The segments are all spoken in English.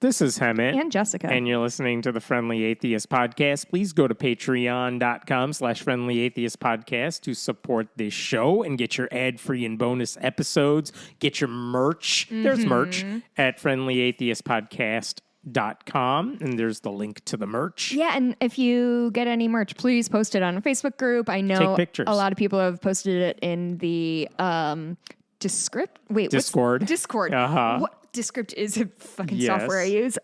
This is Hemet. And Jessica. And you're listening to the Friendly Atheist Podcast. Please go to patreon.com/Friendly Atheist Podcast to support this show and get your ad-free and bonus episodes. Get your merch. There's merch at friendlyatheistpodcast.com, and there's the link to the merch. Yeah, and if you get any merch, please post it on a Facebook group. I know Take pictures. A lot of people have posted it in the Discord. Discord. Uh-huh. What? Descript is a fucking Yes. software I use.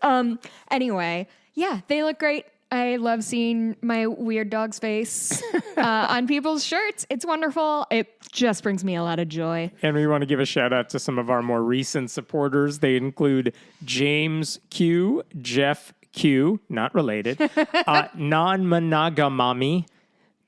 Anyway, yeah, they look great. I love seeing my weird dog's face on people's shirts. It's wonderful. It just brings me a lot of joy. And we want to give a shout out to some of our more recent supporters. They include James Q, Jeff Q, not related, Non-Monogamami,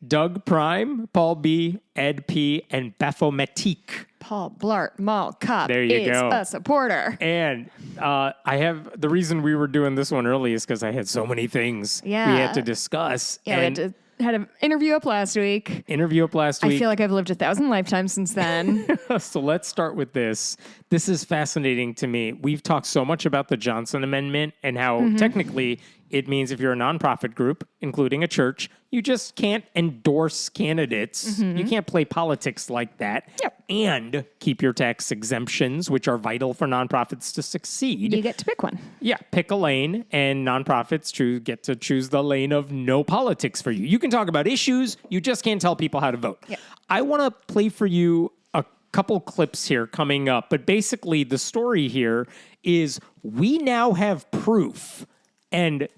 Doug Prime, Paul B, Ed P, and Baphometique. Paul Blart Mall Cop There you is go. a supporter. And I have the reason we were doing this one early is because I had so many things we had to discuss. Yeah, and we had an interview up last week. I feel like I've lived 1,000 lifetimes since then. So let's start with this. This is fascinating to me. We've talked so much about the Johnson Amendment and how technically it means if you're a nonprofit group, including a church, you just can't endorse candidates. You can't play politics like that. Yep. And keep your tax exemptions, which are vital for nonprofits to succeed. You get to pick one. Yeah, pick a lane, and nonprofits get to choose the lane of no politics for you. You can talk about issues, you just can't tell people how to vote. Yep. I want to play for you a couple clips here coming up, but basically the story here is we now have proof. And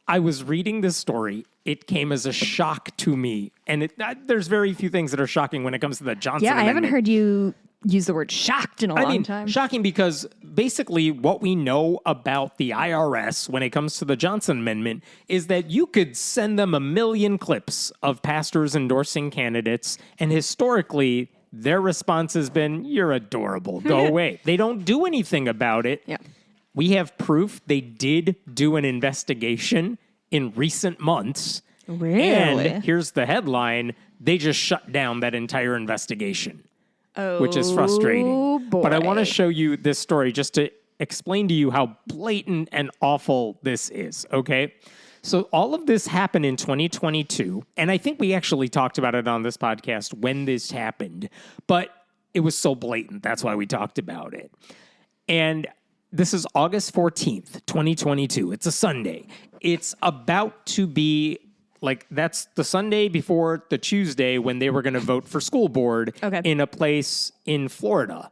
I was reading this story. It came as a shock to me. And there's very few things that are shocking when it comes to the Johnson Amendment. I haven't heard you use the word shocked in a long time. Shocking because basically what we know about the IRS when it comes to the Johnson Amendment is that you could send them 1 million clips of pastors endorsing candidates, and historically their response has been, "You're adorable, go away." They don't do anything about it. Yeah. We have proof they did do an investigation in recent months. Really? And here's the headline. They just shut down that entire investigation, which is frustrating. Boy. But I want to show you this story just to explain to you how blatant and awful this is, okay? So all of this happened in 2022, and I think we actually talked about it on this podcast when this happened, but it was so blatant. That's why we talked about it. And this is August 14th, 2022. It's a Sunday. It's about to be, that's the Sunday before the Tuesday when they were going to vote for school board in a place in Florida.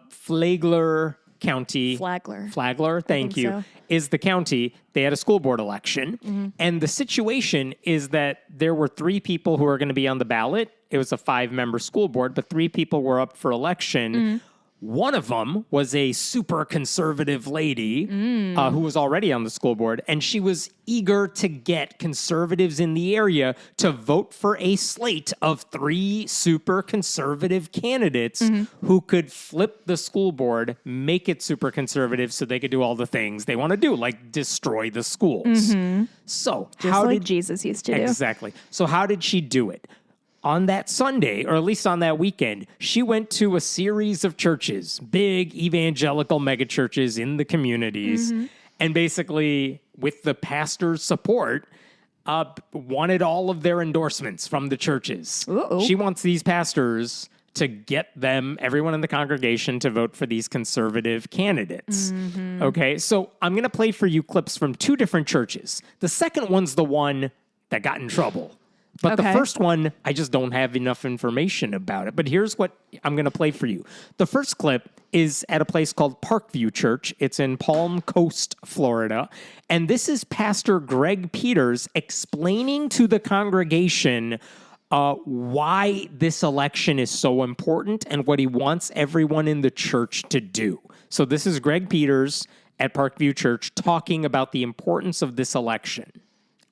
Flagler County. Flagler, thank you. So. Is the county. They had a school board election. And the situation is that there were 3 people who were going to be on the ballot. It was a 5-member school board, but 3 people were up for election. One of them was a super conservative lady who was already on the school board, and she was eager to get conservatives in the area to vote for a slate of 3 super conservative candidates who could flip the school board, make it super conservative so they could do all the things they want to do, like destroy the schools. So Just like Jesus used to do. Exactly. So how did she do it? On that Sunday, or at least on that weekend, she went to a series of churches, big evangelical megachurches in the communities, and basically, with the pastor's support, wanted all of their endorsements from the churches. Uh-oh. She wants these pastors to get everyone in the congregation, to vote for these conservative candidates. Okay, so I'm going to play for you clips from 2 different churches. The second one's the one that got in trouble. But the first one, I just don't have enough information about it. But here's what I'm going to play for you. The first clip is at a place called Parkview Church. It's in Palm Coast, Florida. And this is Pastor Greg Peters explaining to the congregation why this election is so important and what he wants everyone in the church to do. So this is Greg Peters at Parkview Church talking about the importance of this election.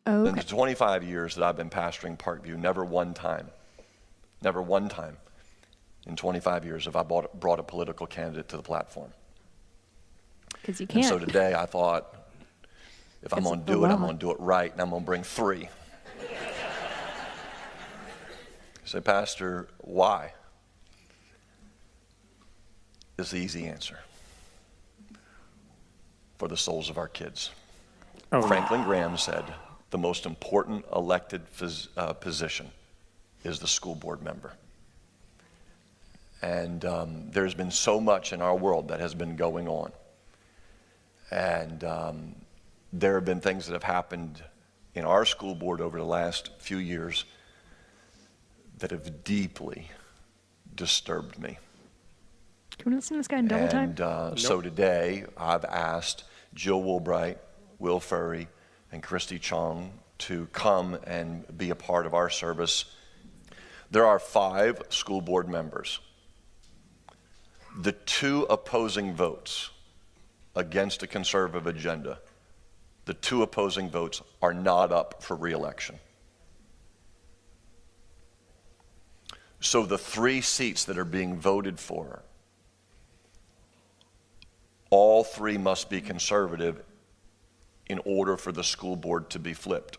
Okay. In the 25 years that I've been pastoring Parkview, never one time in 25 years have I brought a political candidate to the platform. Because you can't. And so today I thought, if I'm going to do it, I'm going to do it right, and I'm going to bring 3. You say, Pastor, why? Is the easy answer. for the souls of our kids. Oh, Franklin Graham said the most important elected position is the school board member. And there's been so much in our world that has been going on. And there have been things that have happened in our school board over the last few years that have deeply disturbed me. Can we listen to this guy in double time? And so today I've asked Jill Woolbright, Will Furry, and Christy Chong to come and be a part of our service. There are 5 school board members. The 2 opposing votes against a conservative agenda, the 2 opposing votes are not up for re-election. So the 3 seats that are being voted for, all 3 must be conservative in order for the school board to be flipped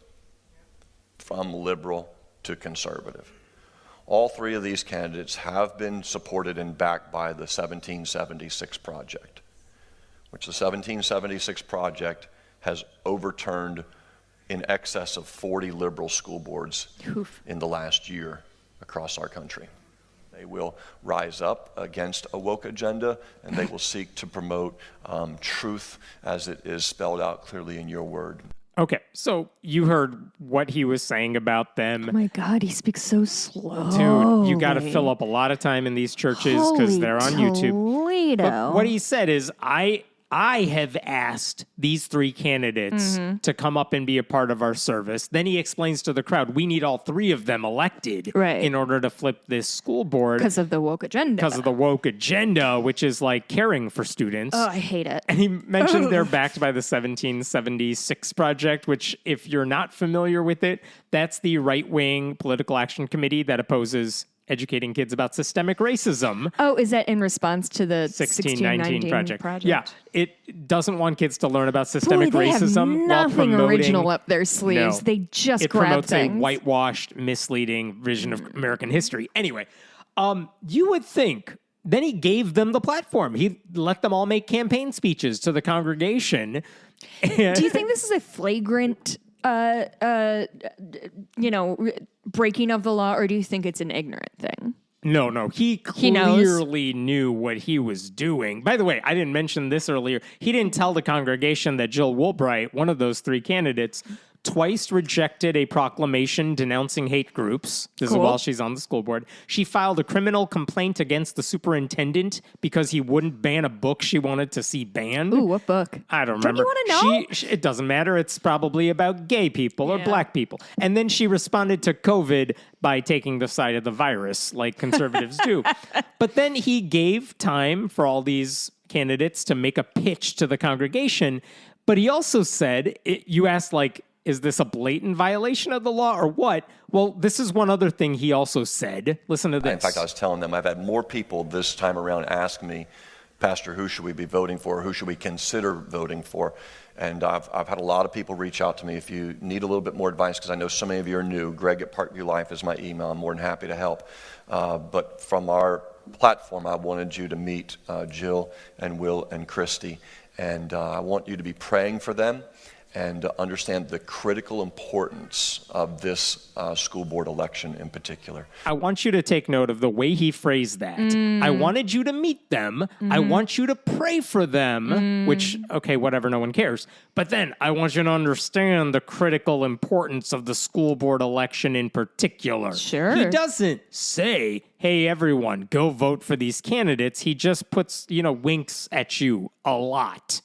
from liberal to conservative. All 3 of these candidates have been supported and backed by the 1776 Project, which the 1776 Project has overturned in excess of 40 liberal school boards in the last year across our country. They will rise up against a woke agenda, and they will seek to promote truth as it is spelled out clearly in your word. Okay, so you heard what he was saying about them. Oh my God, he speaks so slow. Dude, you got to fill up a lot of time in these churches because they're on YouTube. Toledo. But what he said is, I have asked these 3 candidates to come up and be a part of our service. Then he explains to the crowd, we need all 3 of them elected in order to flip this school board. Because of the woke agenda. Because of the woke agenda, which is like caring for students. Oh, I hate it. And he mentioned they're backed by the 1776 Project, which, if you're not familiar with it, that's the right-wing political action committee that opposes educating kids about systemic racism. Oh, is that in response to the 1619 project? Yeah, it doesn't want kids to learn about systemic Boy, they racism have while nothing promoting, original up their sleeves. No, They just it grab promotes things. a whitewashed, misleading vision of American history. Anyway, you would think. Then he gave them the platform. He let them all make campaign speeches to the congregation. Do you think this is a flagrant breaking of the law, or do you think it's an ignorant thing? No. He clearly knew what he was doing. By the way, I didn't mention this earlier. He didn't tell the congregation that Jill Woolbright, one of those 3 candidates, twice rejected a proclamation denouncing hate groups. This is while she's on the school board. She filed a criminal complaint against the superintendent because he wouldn't ban a book she wanted to see banned. Ooh, what book? I don't remember. Don't you want to know? It doesn't matter. It's probably about gay people or black people. And then she responded to COVID by taking the side of the virus, like conservatives do. But then he gave time for all these candidates to make a pitch to the congregation. But he also said, you asked, like, is this a blatant violation of the law or what? Well, this is one other thing he also said. Listen to this. In fact, I was telling them, I've had more people this time around ask me, Pastor, who should we be voting for? Who should we consider voting for? And I've had a lot of people reach out to me. If you need a little bit more advice, because I know so many of you are new, Greg@ParkviewLife is my email. I'm more than happy to help. But from our platform, I wanted you to meet Jill and Will and Christy. And I want you to be praying for them and understand the critical importance of this school board election in particular. I want you to take note of the way he phrased that. I wanted you to meet them. I want you to pray for them, which, okay, whatever, no one cares. But then I want you to understand the critical importance of the school board election in particular. Sure. He doesn't say, hey, everyone, go vote for these candidates. He just puts, winks at you a lot.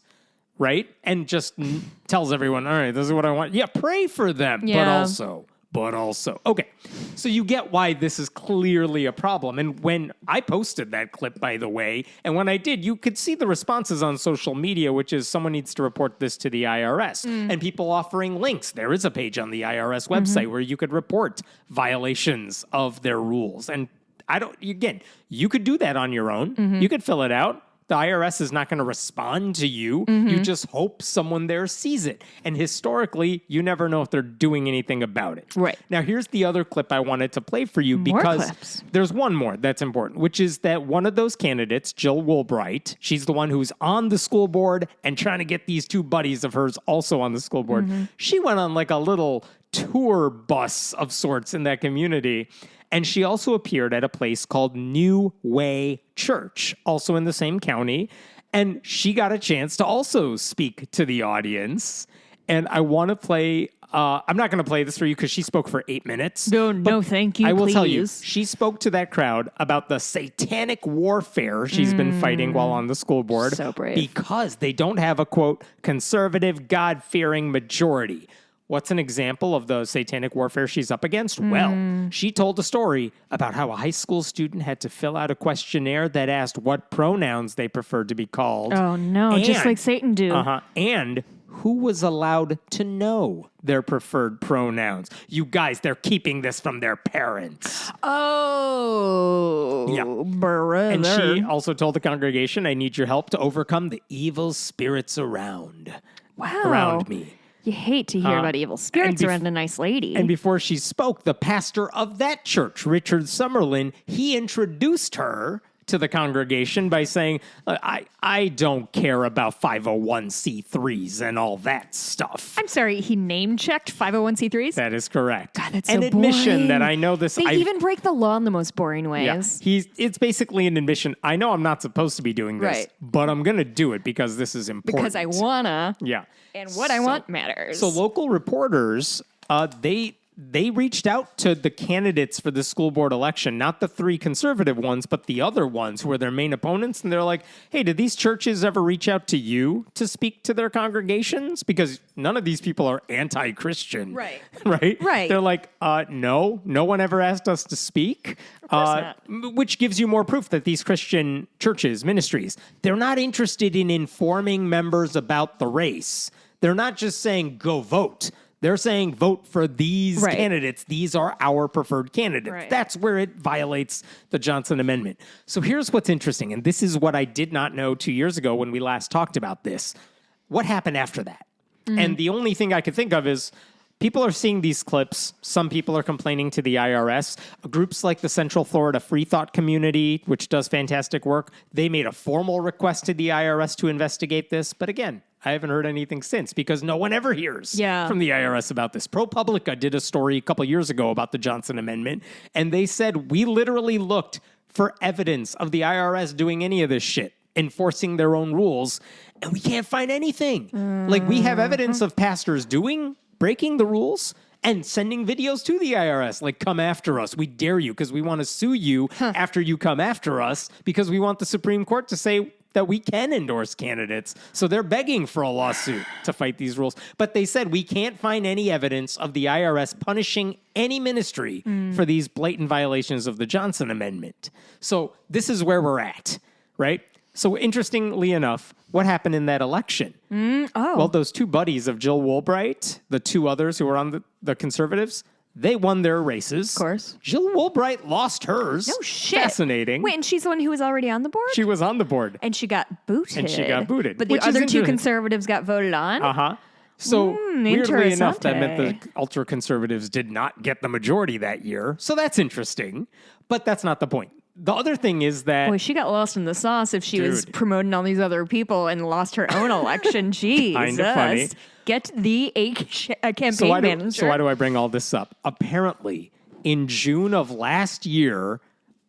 Right? And just tells everyone, all right, this is what I want. Yeah, pray for them. Yeah. But also. Okay. So you get why this is clearly a problem. And when I posted that clip, by the way, and when I did, you could see the responses on social media, which is someone needs to report this to the IRS. And people offering links. There is a page on the IRS website where you could report violations of their rules. And you could do that on your own. You could fill it out. The IRS is not going to respond to you. You just hope someone there sees it. And historically, you never know if they're doing anything about it. Right. Now, here's the other clip I wanted to play for you because clips. there's one more that's important, which is that one of those candidates, Jill Woolbright, she's the one who's on the school board and trying to get these two buddies of hers also on the school board. She went on like a little tour bus of sorts in that community. And she also appeared at a place called New Way Church, also in the same county. And she got a chance to also speak to the audience. And I want to play, I'm not going to play this for you because she spoke for 8 minutes. No, thank you, I will tell you, please. she spoke to that crowd about the satanic warfare she's been fighting while on the school board. So brave. Because they don't have a, quote, conservative, God-fearing majority. What's an example of the satanic warfare she's up against? Well, she told a story about how a high school student had to fill out a questionnaire that asked what pronouns they preferred to be called. Oh, no, just like Satan do. And who was allowed to know their preferred pronouns. You guys, they're keeping this from their parents. Oh, Yeah. brother. And she also told the congregation, I need your help to overcome the evil spirits around me. You hate to hear about evil spirits around a nice lady. And before she spoke, the pastor of that church, Richard Summerlin, he introduced her to the congregation by saying, I don't care about 501c3s and all that stuff. I'm sorry, he name-checked 501c3s? That is correct. God, that's an so admission boring. that I know this. They even break the law in the most boring ways. Yeah, it's basically an admission. I know I'm not supposed to be doing this, Right. but I'm going to do it because this is important. Because I wanna. Yeah. And what I want matters. So local reporters, they reached out to the candidates for the school board election, not the three conservative ones, but the other ones who were their main opponents. And they're like, hey, did these churches ever reach out to you to speak to their congregations? Because none of these people are anti-Christian. Right. Right? They're like, no one ever asked us to speak. Which gives you more proof that these Christian churches, ministries, they're not interested in informing members about the race. They're not just saying, go vote. They're saying vote for these candidates. These are our preferred candidates. Right. That's where it violates the Johnson Amendment. So here's what's interesting, and this is what I did not know 2 years ago when we last talked about this. What happened after that? And the only thing I could think of is people are seeing these clips. Some people are complaining to the IRS. Groups like the Central Florida Free Thought Community, which does fantastic work, they made a formal request to the IRS to investigate this. But again, I haven't heard anything since because no one ever hears from the IRS about this. ProPublica did a story a couple years ago about the Johnson Amendment, and they said, we literally looked for evidence of the IRS doing any of this shit, enforcing their own rules, and we can't find anything. Like, we have evidence of pastors breaking the rules and sending videos to the IRS, like, come after us. We dare you because we want to sue you after you come after us because we want the Supreme Court to say that we can endorse candidates. So they're begging for a lawsuit to fight these rules. But they said we can't find any evidence of the IRS punishing any ministry for these blatant violations of the Johnson Amendment. So this is where we're at, right? So interestingly enough, what happened in that election? Well, those two buddies of Jill Woolbright, the two others who were on the conservatives, they won their races. Of course. Jill Woolbright lost hers. No shit. Fascinating. Wait, and she's the one who was already on the board? She was on the board. And she got booted. But the which is other two interesting. conservatives got voted on? Uh-huh. So weirdly enough, that meant interessante. the ultra-conservatives did not get the majority that year. So that's interesting. But that's not the point. The other thing is that... Boy, she got lost in the sauce if she was promoting all these other people and lost her own election. Jesus. Kind of funny. Get the campaign manager. So why do I bring all this up? Apparently, in June of last year,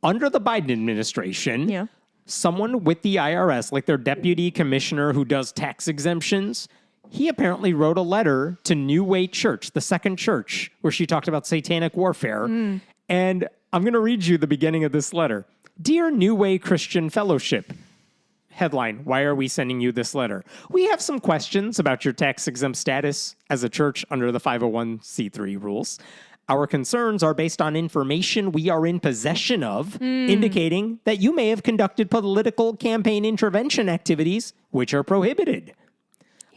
under the Biden administration, someone with the IRS, like their deputy commissioner who does tax exemptions, he apparently wrote a letter to New Way Church, the second church, where she talked about satanic warfare. And I'm going to read you the beginning of this letter. Dear New Way Christian Fellowship. Headline, why are we sending you this letter? We have some questions about your tax-exempt status as a church under the 501c3 rules. Our concerns are based on information we are in possession of, indicating that you may have conducted political campaign intervention activities which are prohibited.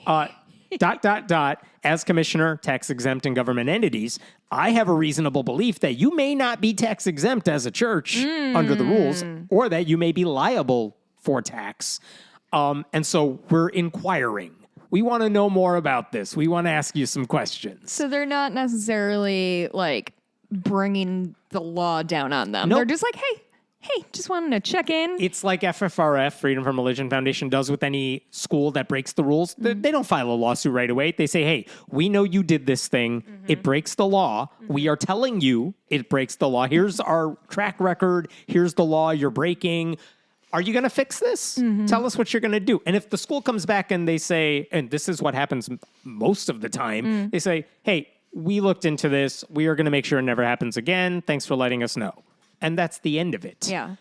As commissioner, tax-exempt, and government entities, I have a reasonable belief that you may not be tax-exempt as a church under the rules, or that you may be liable for tax. And so we're inquiring. We want to know more about this. We want to ask you some questions. So they're not necessarily like bringing the law down on them. Nope. They're just like, hey, just wanting to check in. It's like FFRF, Freedom from Religion Foundation, does with any school that breaks the rules. They don't file a lawsuit right away. They say, hey, we know you did this thing. It breaks the law. We are telling you it breaks the law. Here's our track record. Here's the law you're breaking. Are you going to fix this? Tell us what you're going to do. And if the school comes back and they say, and this is what happens most of the time, they say, hey, we looked into this. We are going to make sure it never happens again. Thanks for letting us know. And that's the end of it. Yeah.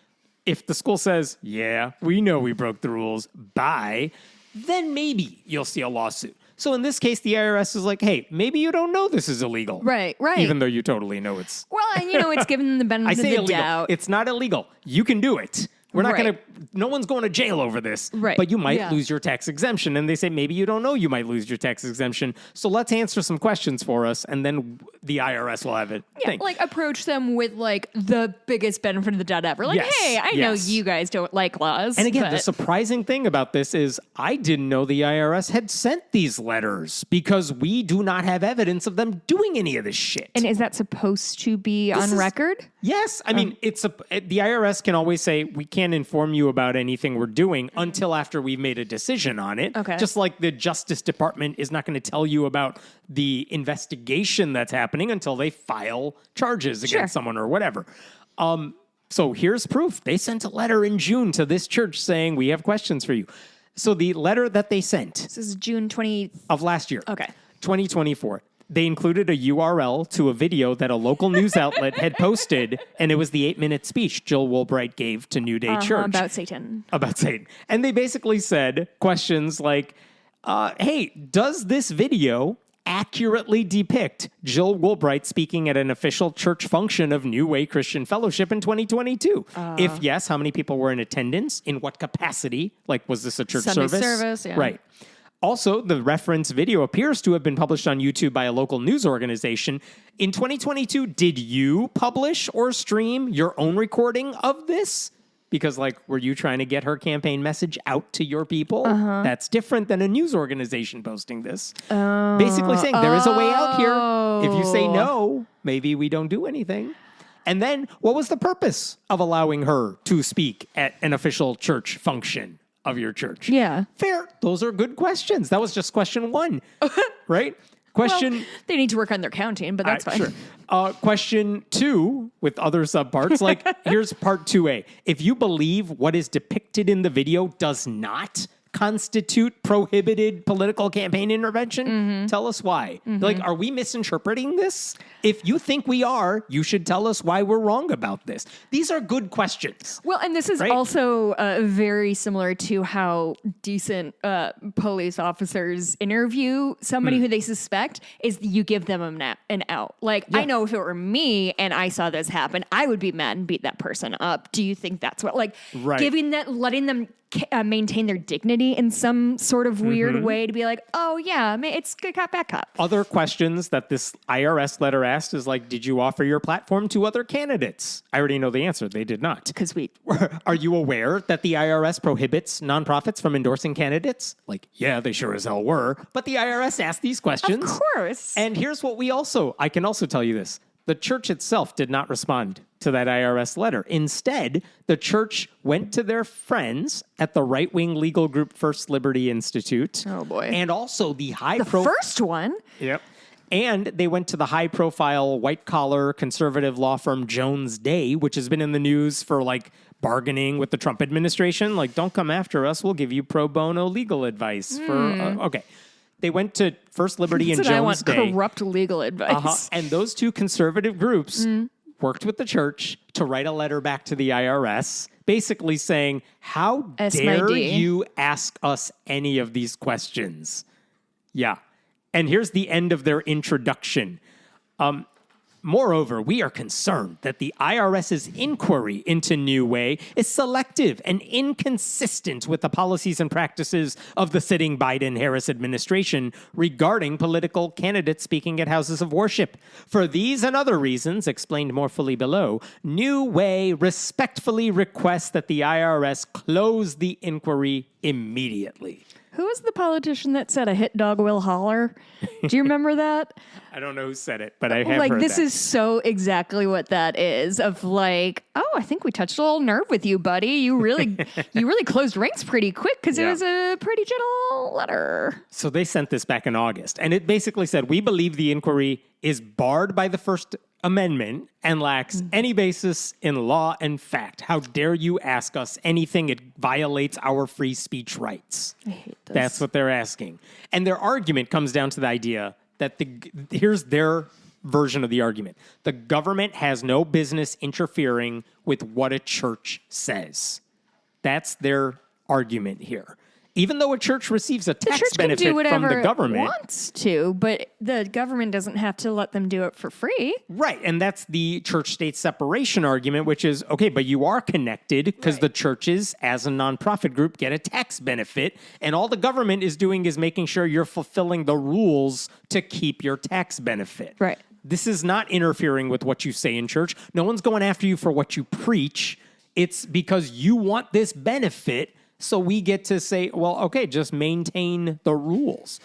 If the school says, yeah, we know we broke the rules, bye, then maybe you'll see a lawsuit. So in this case, the IRS is like, hey, maybe you don't know this is illegal. Right. Even though you totally know it's... Well, and it's giving them the benefit I say of the illegal. doubt. It's not illegal. You can do it. We're not Right. going to, no one's going to jail over this. Right. But you might Yeah. lose your tax exemption. And they say, maybe you don't know you might lose your tax exemption. So let's answer some questions for us. And then the IRS will have it. Yeah, like approach them with like the biggest benefit of the doubt ever. Like, Yes, hey, I know you guys don't like laws. And again, the but surprising thing about this is I didn't know the IRS had sent these letters because we do not have evidence of them doing any of this shit. And is that supposed to be on record? Yes. I mean, the IRS can always say, we can't inform you about anything we're doing until after we've made a decision on it. Okay. Just like the Justice Department is not going to tell you about the investigation that's happening until they file charges against someone or whatever. So here's proof. They sent a letter in June to this church saying, we have questions for you. So the letter that they sent This is June 20. of last year, Okay. 2024, they included a URL to a video that a local news outlet had posted, and it was the 8-minute speech Jill Woolbright gave to New Day Church. About Satan. About Satan. And they basically said questions like, hey, does this video accurately depict Jill Woolbright speaking at an official church function of New Way Christian Fellowship in 2022? If yes, how many people were in attendance? In what capacity? Like, was this a church Sunday service? service, yeah. Right. Also, the reference video appears to have been published on YouTube by a local news organization. In 2022, did you publish or stream your own recording of this? Because, like, were you trying to get her campaign message out to your people? That's different than a news organization posting this. Basically saying there is a way out here. If you say no, maybe we don't do anything. And then, what was the purpose of allowing her to speak at an official church function of your church? Yeah. Fair. Those are good questions. That was just question one, right? Question... Well, they need to work on their counting, but that's fine. Sure. Question 2 with other subparts. Like, here's part 2A. If you believe what is depicted in the video does not constitute prohibited political campaign intervention, tell us why. Like, are we misinterpreting this? If you think we are, you should tell us why we're wrong about this. These are good questions. Well, and this is also very similar to how decent police officers interview somebody who they suspect is you give them an out. Like, I know if it were me and I saw this happen, I would be mad and beat that person up. Do you think that's what, like, giving that, letting them maintain their dignity in some sort of weird way to be like, oh yeah, it's good cop, bad cop. Other questions that this IRS letter asked is like, did you offer your platform to other candidates? I already know the answer. They did not. Because Are you aware that the IRS prohibits nonprofits from endorsing candidates? Like, yeah, they sure as hell were. But the IRS asked these questions. Of course. And here's what I can also tell you this. The church itself did not respond to that IRS letter. Instead, the church went to their friends at the right-wing legal group First Liberty Institute. Oh, boy. And also the first one? Yep. And they went to the high-profile, white-collar, conservative law firm Jones Day, which has been in the news for, like, bargaining with the Trump administration. Like, don't come after us. We'll give you pro bono legal advice for... okay. They went to First Liberty and Jones I want Day. corrupt legal advice. And those two conservative groups worked with the church to write a letter back to the IRS, basically saying, how dare you ask us any of these questions? Yeah. And here's the end of their introduction. Moreover, we are concerned that the IRS's inquiry into New Way is selective and inconsistent with the policies and practices of the sitting Biden-Harris administration regarding political candidates speaking at houses of worship. For these and other reasons, explained more fully below, New Way respectfully requests that the IRS close the inquiry immediately. Who was the politician that said a hit dog will holler? Do you remember that? I don't know who said it, but I have Like, heard this that. is so exactly what that is, of like, oh, I think we touched a little nerve with you, buddy. You really closed ranks pretty quick because it was a pretty gentle letter. So they sent this back in August, and it basically said, we believe the inquiry is barred by the First Amendment and lacks any basis in law and fact. How dare you ask us anything? It violates our free speech rights. I hate this. That's what they're asking. And their argument comes down to the idea that here's their version of the argument. The government has no business interfering with what a church says. That's their argument here. Even though a church receives a tax church can benefit do whatever from the government. it wants to, but the government doesn't have to let them do it for free. Right, and that's the church-state separation argument, which is, okay, but you are connected because the churches, as a nonprofit group, get a tax benefit, and all the government is doing is making sure you're fulfilling the rules to keep your tax benefit. Right. This is not interfering with what you say in church. No one's going after you for what you preach. It's because you want this benefit. So we get to say, well, okay, just maintain the rules.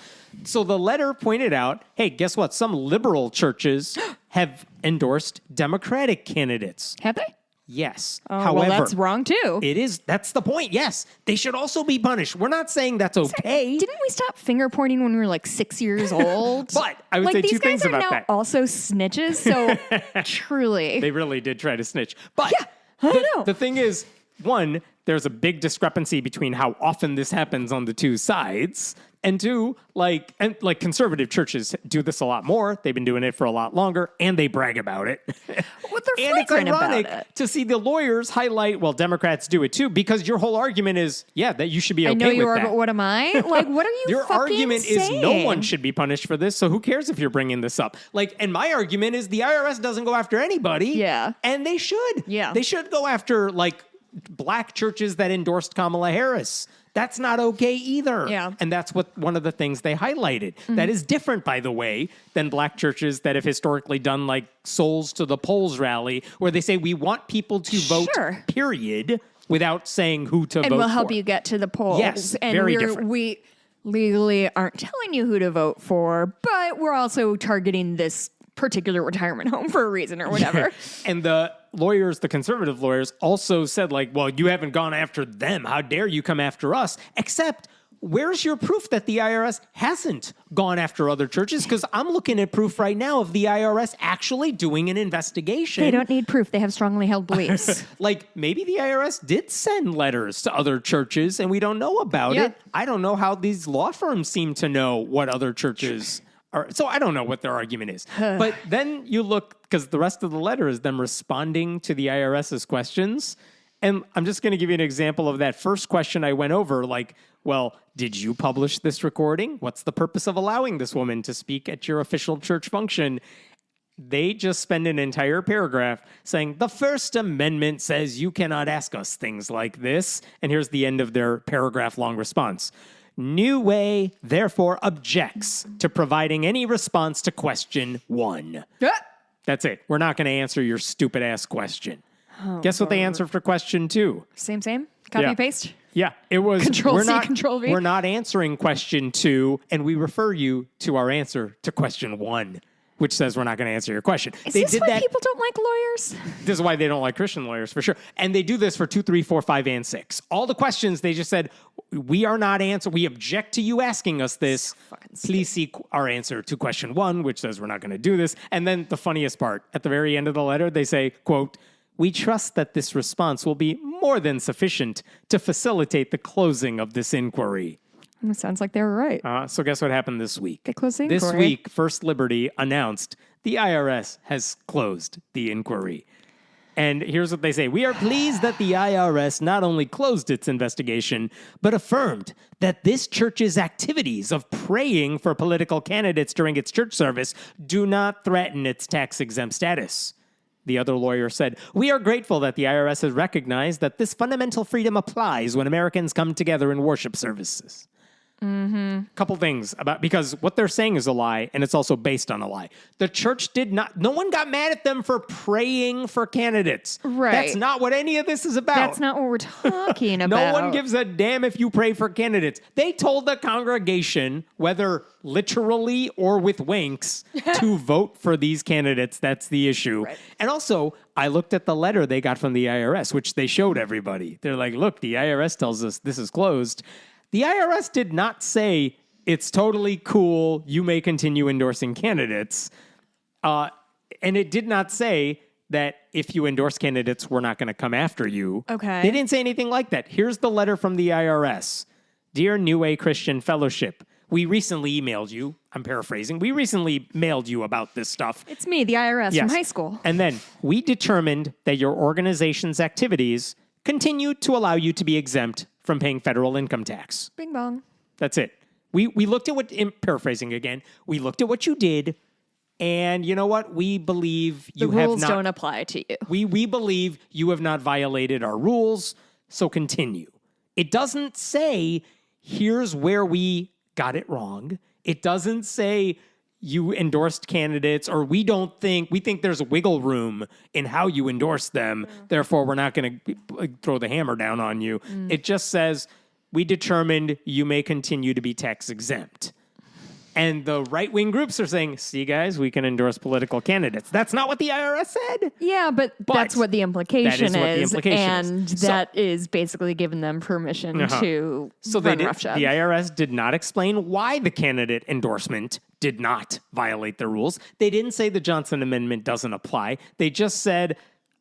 So the letter pointed out, hey, guess what? Some liberal churches have endorsed Democratic candidates. Have they? Yes. Oh, However, well, that's wrong too. That's the point. Yes. They should also be punished. We're not saying that's okay. Didn't we stop finger pointing when we were like 6 years old? But I would say two things about these guys are now that. also snitches, so truly. They really did try to snitch. But I don't know. the thing is, one, there's a big discrepancy between how often this happens on the two sides. And two, like conservative churches do this a lot more. They've been doing it for a lot longer, and they brag about it. Well, they're And it's flagrant ironic about it. to see the lawyers highlight, well, Democrats do it too, because your whole argument is, that you should be okay I know you with are, that. but what am I? Like, what are you Your fucking argument saying? is no one should be punished for this, so who cares if you're bringing this up? And my argument is the IRS doesn't go after anybody. Yeah. And they should. Yeah. They should go after, black churches that endorsed Kamala Harris. That's not okay either. Yeah. And that's one of the things they highlighted. That is different, by the way, than black churches that have historically done Souls to the Polls rally, where they say we want people to vote, Sure. period, without saying who to vote And for. we'll help you get to the polls. Yes, and very different. We legally aren't telling you who to vote for, but we're also targeting this particular retirement home for a reason or whatever. And the conservative lawyers also said, well, you haven't gone after them. How dare you come after us? Except, where's your proof that the IRS hasn't gone after other churches? Because I'm looking at proof right now of the IRS actually doing an investigation. They don't need proof. They have strongly held beliefs. Maybe the IRS did send letters to other churches and we don't know about Yeah. it. I don't know how these law firms seem to know what other churches are. So I don't know what their argument is. But then you look, because the rest of the letter is them responding to the IRS's questions. And I'm just going to give you an example of that first question I went over. Well, did you publish this recording? What's the purpose of allowing this woman to speak at your official church function? They just spend an entire paragraph saying, the First Amendment says you cannot ask us things like this. And here's the end of their paragraph-long response. New Way, therefore, objects to providing any response to question 1. That's it. We're not going to answer your stupid-ass question. Guess what they answered for question 2? Same. Copy, Yeah. paste. Yeah, it was Control-C, Control-V. We're not answering question 2, and we refer you to our answer to question 1, which says we're not going to answer your question. Is this why people don't like lawyers? This is why they don't like Christian lawyers, for sure. And they do this for 2, 3, 4, 5, and 6. All the questions, they just said, we are not answering. We object to you asking us this. Please seek our answer to question 1, which says we're not going to do this. And then the funniest part, at the very end of the letter, they say, quote, we trust that this response will be more than sufficient to facilitate the closing of this inquiry. It sounds like they were right. So guess what happened this week? They closed the This inquiry. week, First Liberty announced the IRS has closed the inquiry. And here's what they say. We are pleased that the IRS not only closed its investigation, but affirmed that this church's activities of praying for political candidates during its church service do not threaten its tax-exempt status. The other lawyer said, we are grateful that the IRS has recognized that this fundamental freedom applies when Americans come together in worship services. Couple things about, because what they're saying is a lie, and it's also based on a lie. The church did not, no one got mad at them for praying for candidates. Right. That's not what any of this is about. That's not what we're talking about. No one gives a damn if you pray for candidates. They told the congregation, whether literally or with winks, to vote for these candidates. That's the issue. Right. And also, I looked at the letter they got from the IRS, which they showed everybody. They're like, look, the IRS tells us this is closed. The IRS did not say it's totally cool, you may continue endorsing candidates. And it did not say that if you endorse candidates, we're not going to come after you. Okay. They didn't say anything like that. Here's the letter from the IRS. Dear New Way Christian Fellowship, we recently emailed you. I'm paraphrasing. We recently mailed you about this stuff. It's me, the IRS from high school. And then we determined that your organization's activities continue to allow you to be exempt from paying federal income tax. Bing bong. That's it. We looked at what, paraphrasing again, we looked at what you did, and you know what? We believe you have not. The rules don't apply to you. We believe you have not violated our rules, so continue. It doesn't say, here's where we got it wrong. It doesn't say you endorsed candidates, or we think there's a wiggle room in how you endorse them. Therefore, we're not going to throw the hammer down on you. It just says, we determined you may continue to be tax exempt. And the right-wing groups are saying, see, guys, we can endorse political candidates. That's not what the IRS said. Yeah, but that's what the implication is. That is what the implication and is. that is basically giving them permission to run roughshod. The IRS did not explain why the candidate endorsement did not violate the rules. They didn't say the Johnson Amendment doesn't apply. They just said,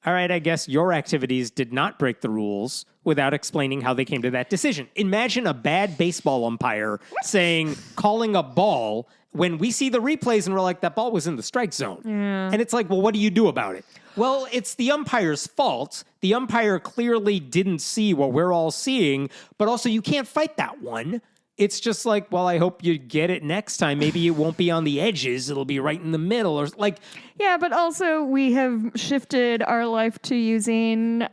all right, I guess your activities did not break the rules, without explaining how they came to that decision. Imagine a bad baseball umpire calling a ball when we see the replays and we're like, that ball was in the strike zone. Yeah. And it's like, well, what do you do about it? Well, it's the umpire's fault. The umpire clearly didn't see what we're all seeing, but also you can't fight that one. It's just like, well, I hope you get it next time. Maybe it won't be on the edges. It'll be right in the middle, or like. Yeah, but also we have shifted our life to using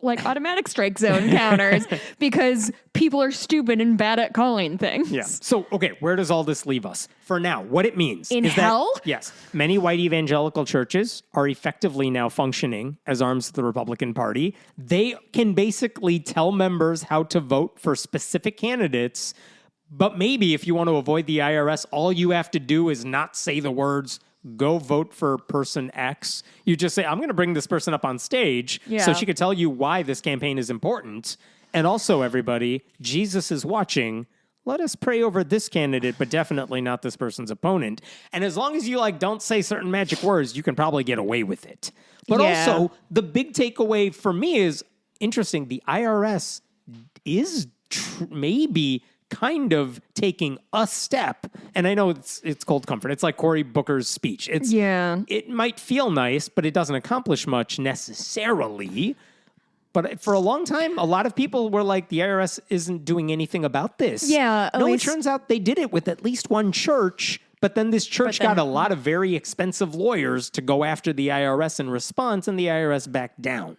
automatic strike zone counters because people are stupid and bad at calling things. Yeah. So, okay, where does all this leave us? For now, what it means in is hell? That, yes, many white evangelical churches are effectively now functioning as arms of the Republican Party. They can basically tell members how to vote for specific candidates, but maybe if you want to avoid the IRS, all you have to do is not say the words, go vote for person X. You just say, I'm going to bring this person up on stage so she could tell you why this campaign is important. And also, everybody, Jesus is watching. Let us pray over this candidate, but definitely not this person's opponent. And as long as you don't say certain magic words, you can probably get away with it. But also, the big takeaway for me is interesting. The IRS is maybe kind of taking a step, and I know it's cold comfort. It's like Cory Booker's speech. It might feel nice, but it doesn't accomplish much necessarily. But for a long time, a lot of people were like, the IRS isn't doing anything about this. Yeah. It turns out they did it with at least one church, but then this church got a lot of very expensive lawyers to go after the IRS in response, and the IRS backed down.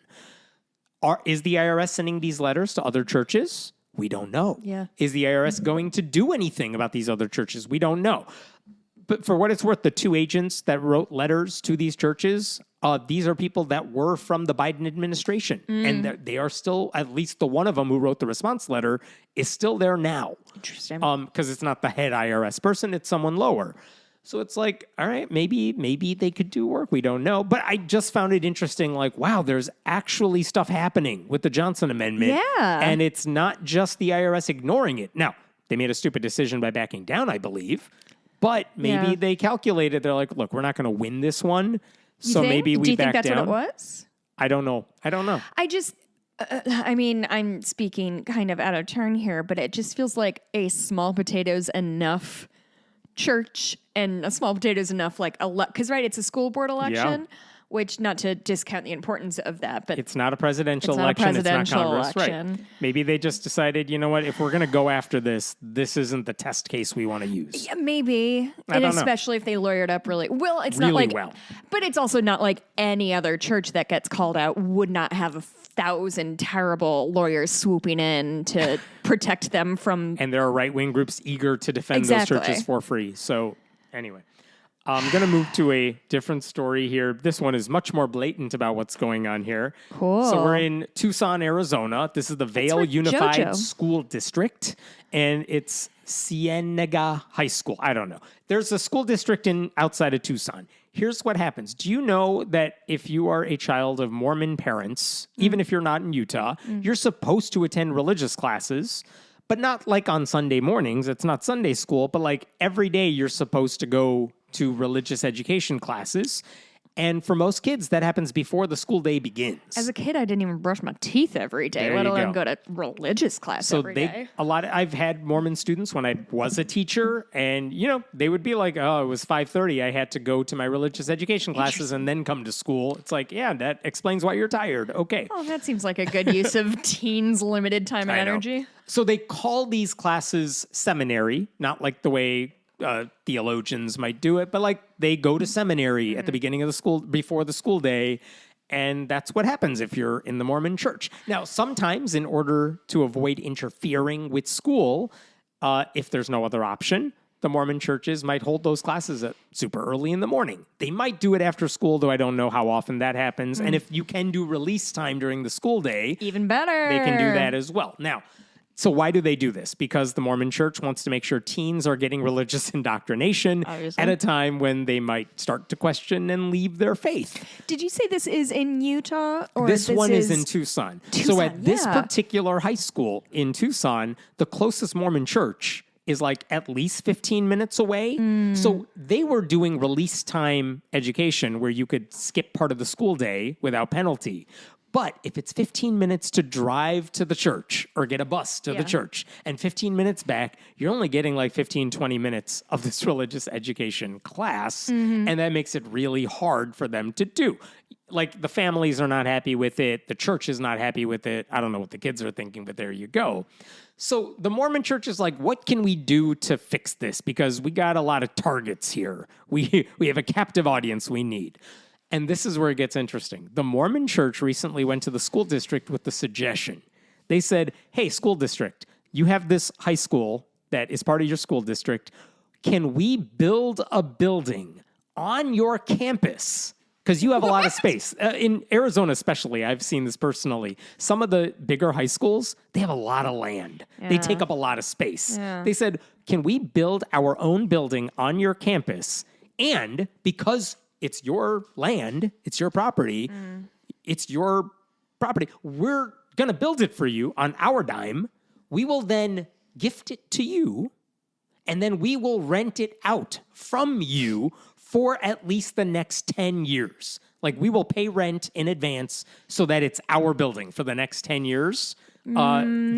Is the IRS sending these letters to other churches? We don't know. Yeah. Is the IRS going to do anything about these other churches? We don't know. But for what it's worth, the two agents that wrote letters to these churches, these are people that were from the Biden administration. And they are still, at least the one of them who wrote the response letter is still there now. Interesting. Because it's not the head IRS person, it's someone lower. So it's like, all right, maybe they could do work. We don't know. But I just found it interesting, like, wow, there's actually stuff happening with the Johnson Amendment. Yeah. And it's not just the IRS ignoring it. Now, they made a stupid decision by backing down, I believe. But maybe they calculated, they're like, look, we're not going to win this one. So maybe we back down. Do you think that's what it was? I don't know. I just, I'm speaking kind of out of turn here, but it just feels like a small potatoes enough church and a small potatoes enough, because, right, it's a school board election which, not to discount the importance of that, but It's not a presidential It's not a election. presidential It's not Congress. election. Right. Maybe they just decided, you know what, if we're going to go after this, this isn't the test case we want to use. yeah, maybe. And don't know. especially if they lawyered up really well. It's Really not like, well. but it's also not like any other church that gets called out would not have 1,000 terrible lawyers swooping in to protect them from. And there are right-wing groups eager to defend Exactly. those churches for free. So anyway, I'm going to move to a different story here. This one is much more blatant about what's going on here. Cool. So we're in Tucson, Arizona. This is the Vail where Unified JoJo. School District, and it's Cienega High School. I don't know. There's a school district outside of Tucson. Here's what happens. Do you know that if you are a child of Mormon parents, even if you're not in Utah, you're supposed to attend religious classes, but not like on Sunday mornings. It's not Sunday school, but like every day you're supposed to go to religious education classes. And for most kids, that happens before the school day begins. As a kid, I didn't even brush my teeth every day, There let you alone go. go to religious class So every day. I've had Mormon students when I was a teacher, and they would be like, "Oh, it was 5:30. I had to go to my religious education classes and then come to school." It's like, yeah, that explains why you're tired. Okay. Oh, that seems like a good use of teens' limited time and I know. energy. So they call these classes seminary, not like the way theologians might do it, but like they go to seminary at the beginning of the school, before the school day. And that's what happens if you're in the Mormon church. Now, sometimes in order to avoid interfering with school, if there's no other option, the Mormon churches might hold those classes at super early in the morning. They might do it after school, though I don't know how often that happens. And if you can do release time during the school day, Even better. they can do that as well. Now, so why do they do this? Because the Mormon church wants to make sure teens are getting religious indoctrination Obviously. at a time when they might start to question and leave their faith. Did you say this is in Utah? Or This one is in Tucson. So Tucson, at this yeah. particular high school in Tucson, the closest Mormon church is like at least 15 minutes away. So they were doing release time education where you could skip part of the school day without penalty. But if it's 15 minutes to drive to the church or get a bus to Yeah. the church and 15 minutes back, you're only getting like 15, 20 minutes of this religious education class. And that makes it really hard for them to do. Like the families are not happy with it. The church is not happy with it. I don't know what the kids are thinking, but there you go. So the Mormon church is like, what can we do to fix this? Because we got a lot of targets here. We have a captive audience we need. And this is where it gets interesting. The Mormon church recently went to the school district with the suggestion. They said, hey, school district, you have this high school that is part of your school district. Can we build a building on your campus? Because you have a lot of space. In Arizona especially, I've seen this personally. Some of the bigger high schools, they have a lot of land. They Yeah. take up a lot of space. Yeah. They said, can we build our own building on your campus? And because it's your land, it's your property, it's your property, we're going to build it for you on our dime. We will then gift it to you, and then we will rent it out from you for at least the next 10 years. Like, we will pay rent in advance so that it's our building for the next 10 years during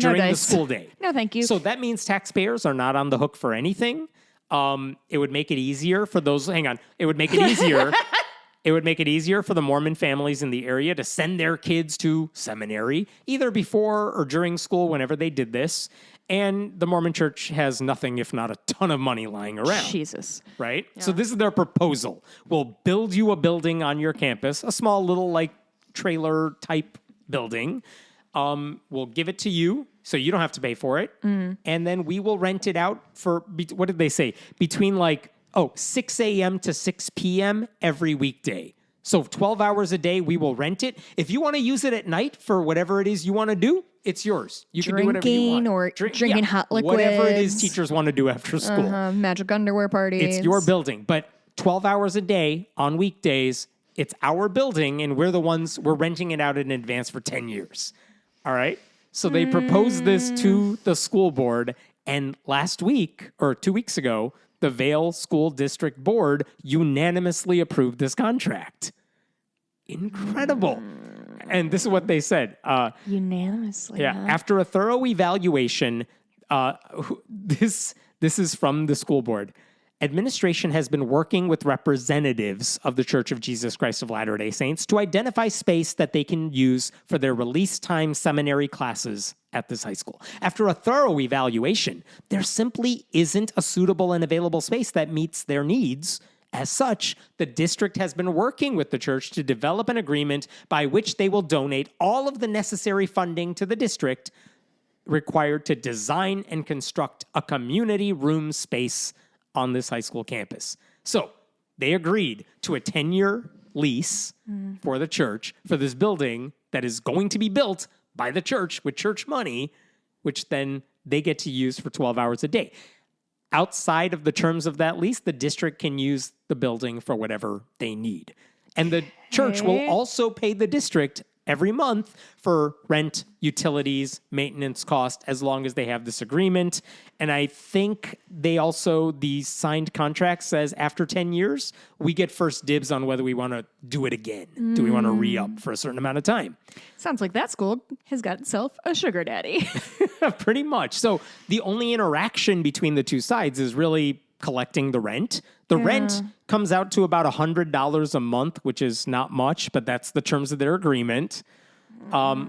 the thanks. school day. No, thank you. So that means taxpayers are not on the hook for anything. It would make it easier for those. Hang on. It would make it easier. It would make it easier for the Mormon families in the area to send their kids to seminary, either before or during school, whenever they did this. And the Mormon church has nothing, if not a ton of money lying around. Jesus. Right? So this is their proposal. We'll build you a building on your campus, a small little like trailer type building. We'll give it to you so you don't have to pay for it. And then we will rent it out for, what did they say? Between 6 a.m. to 6 p.m. every weekday. So 12 hours a day, we will rent it. If you want to use it at night for whatever it is you want to do, it's yours. You can do whatever you want. Drinking or drinking hot liquids. Whatever it is teachers want to do after school. Magic underwear parties. It's your building, but 12 hours a day on weekdays, it's our building, and we're renting it out in advance for 10 years. All right? So they proposed this to the school board, and last week, or 2 weeks ago, the Vail School District Board unanimously approved this contract. Incredible. And this is what they said. Unanimously. Yeah. Huh? After a thorough evaluation, this is from the school board. administration has been working with representatives of the Church of Jesus Christ of Latter-day Saints to identify space that they can use for their release time seminary classes at this high school. After a thorough evaluation, there simply isn't a suitable and available space that meets their needs. As such, the district has been working with the church to develop an agreement by which they will donate all of the necessary funding to the district required to design and construct a community room space on this high school campus. So they agreed to a 10-year lease for the church for this building that is going to be built by the church with church money, which then they get to use for 12 hours a day. Outside of the terms of that lease, the district can use the building for whatever they need. And the church will also pay the district every month for rent, utilities, maintenance cost, as long as they have this agreement. And I think they also, the signed contract says after 10 years, we get first dibs on whether we want to do it again. Do we want to re-up for a certain amount of time? Sounds like that school has got itself a sugar daddy. Pretty much. So the only interaction between the two sides is really collecting the rent. The rent comes out to about $100 a month, which is not much, but that's the terms of their agreement,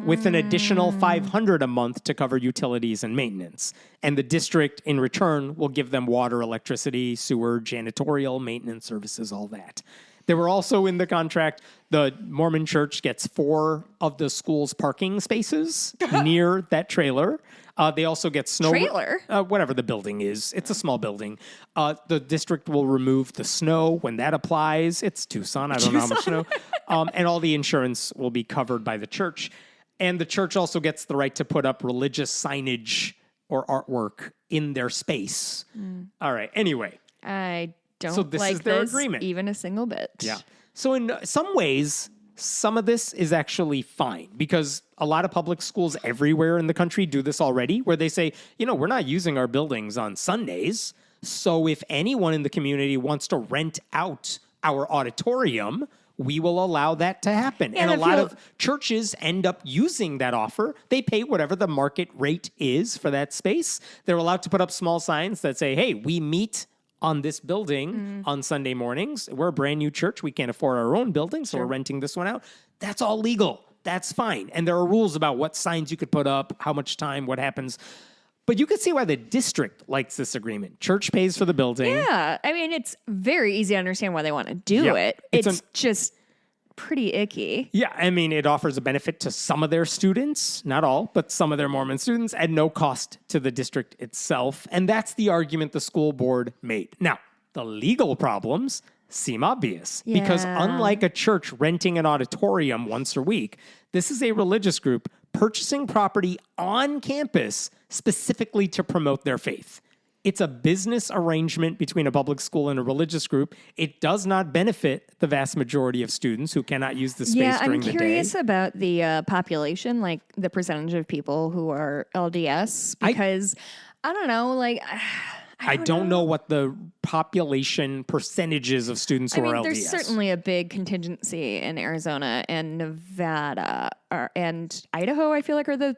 with an additional $500 a month to cover utilities and maintenance. And the district, in return, will give them water, electricity, sewer, janitorial, maintenance services, all that. There were also in the contract, the Mormon church gets 4 of the school's parking spaces near that trailer. They also get snow. Trailer? Whatever the building is. It's a small building. The district will remove the snow when that applies. It's Tucson. I don't know how much snow. And all the insurance will be covered by the church. And the church also gets the right to put up religious signage or artwork in their space. All right. Anyway. I don't So this like is their this agreement. even a single bit. Yeah. So in some ways, some of this is actually fine because a lot of public schools everywhere in the country do this already, where they say, we're not using our buildings on Sundays. So if anyone in the community wants to rent out our auditorium, we will allow that to happen. Yeah, and a lot of churches end up using that offer. They pay whatever the market rate is for that space. They're allowed to put up small signs that say, hey, we meet on this building on Sunday mornings. We're a brand new church. We can't afford our own building, so we're renting this one out. That's all legal. That's fine. And there are rules about what signs you could put up, how much time, what happens. But you can see why the district likes this agreement. Church pays for the building. Yeah. I mean, it's very easy to understand why they want to do it. It's just pretty icky. Yeah, I mean, it offers a benefit to some of their students, not all, but some of their Mormon students at no cost to the district itself. And that's the argument the school board made. Now, the legal problems seem obvious because unlike a church renting an auditorium once a week, this is a religious group purchasing property on campus specifically to promote their faith. It's a business arrangement between a public school and a religious group. It does not benefit the vast majority of students who cannot use the space during the day. I'm curious about the population, like the percentage of people who are LDS, because I don't know, like... I don't know what the population percentages of students who are LDS. There's certainly a big contingency in Arizona and Nevada and Idaho, I feel like, are the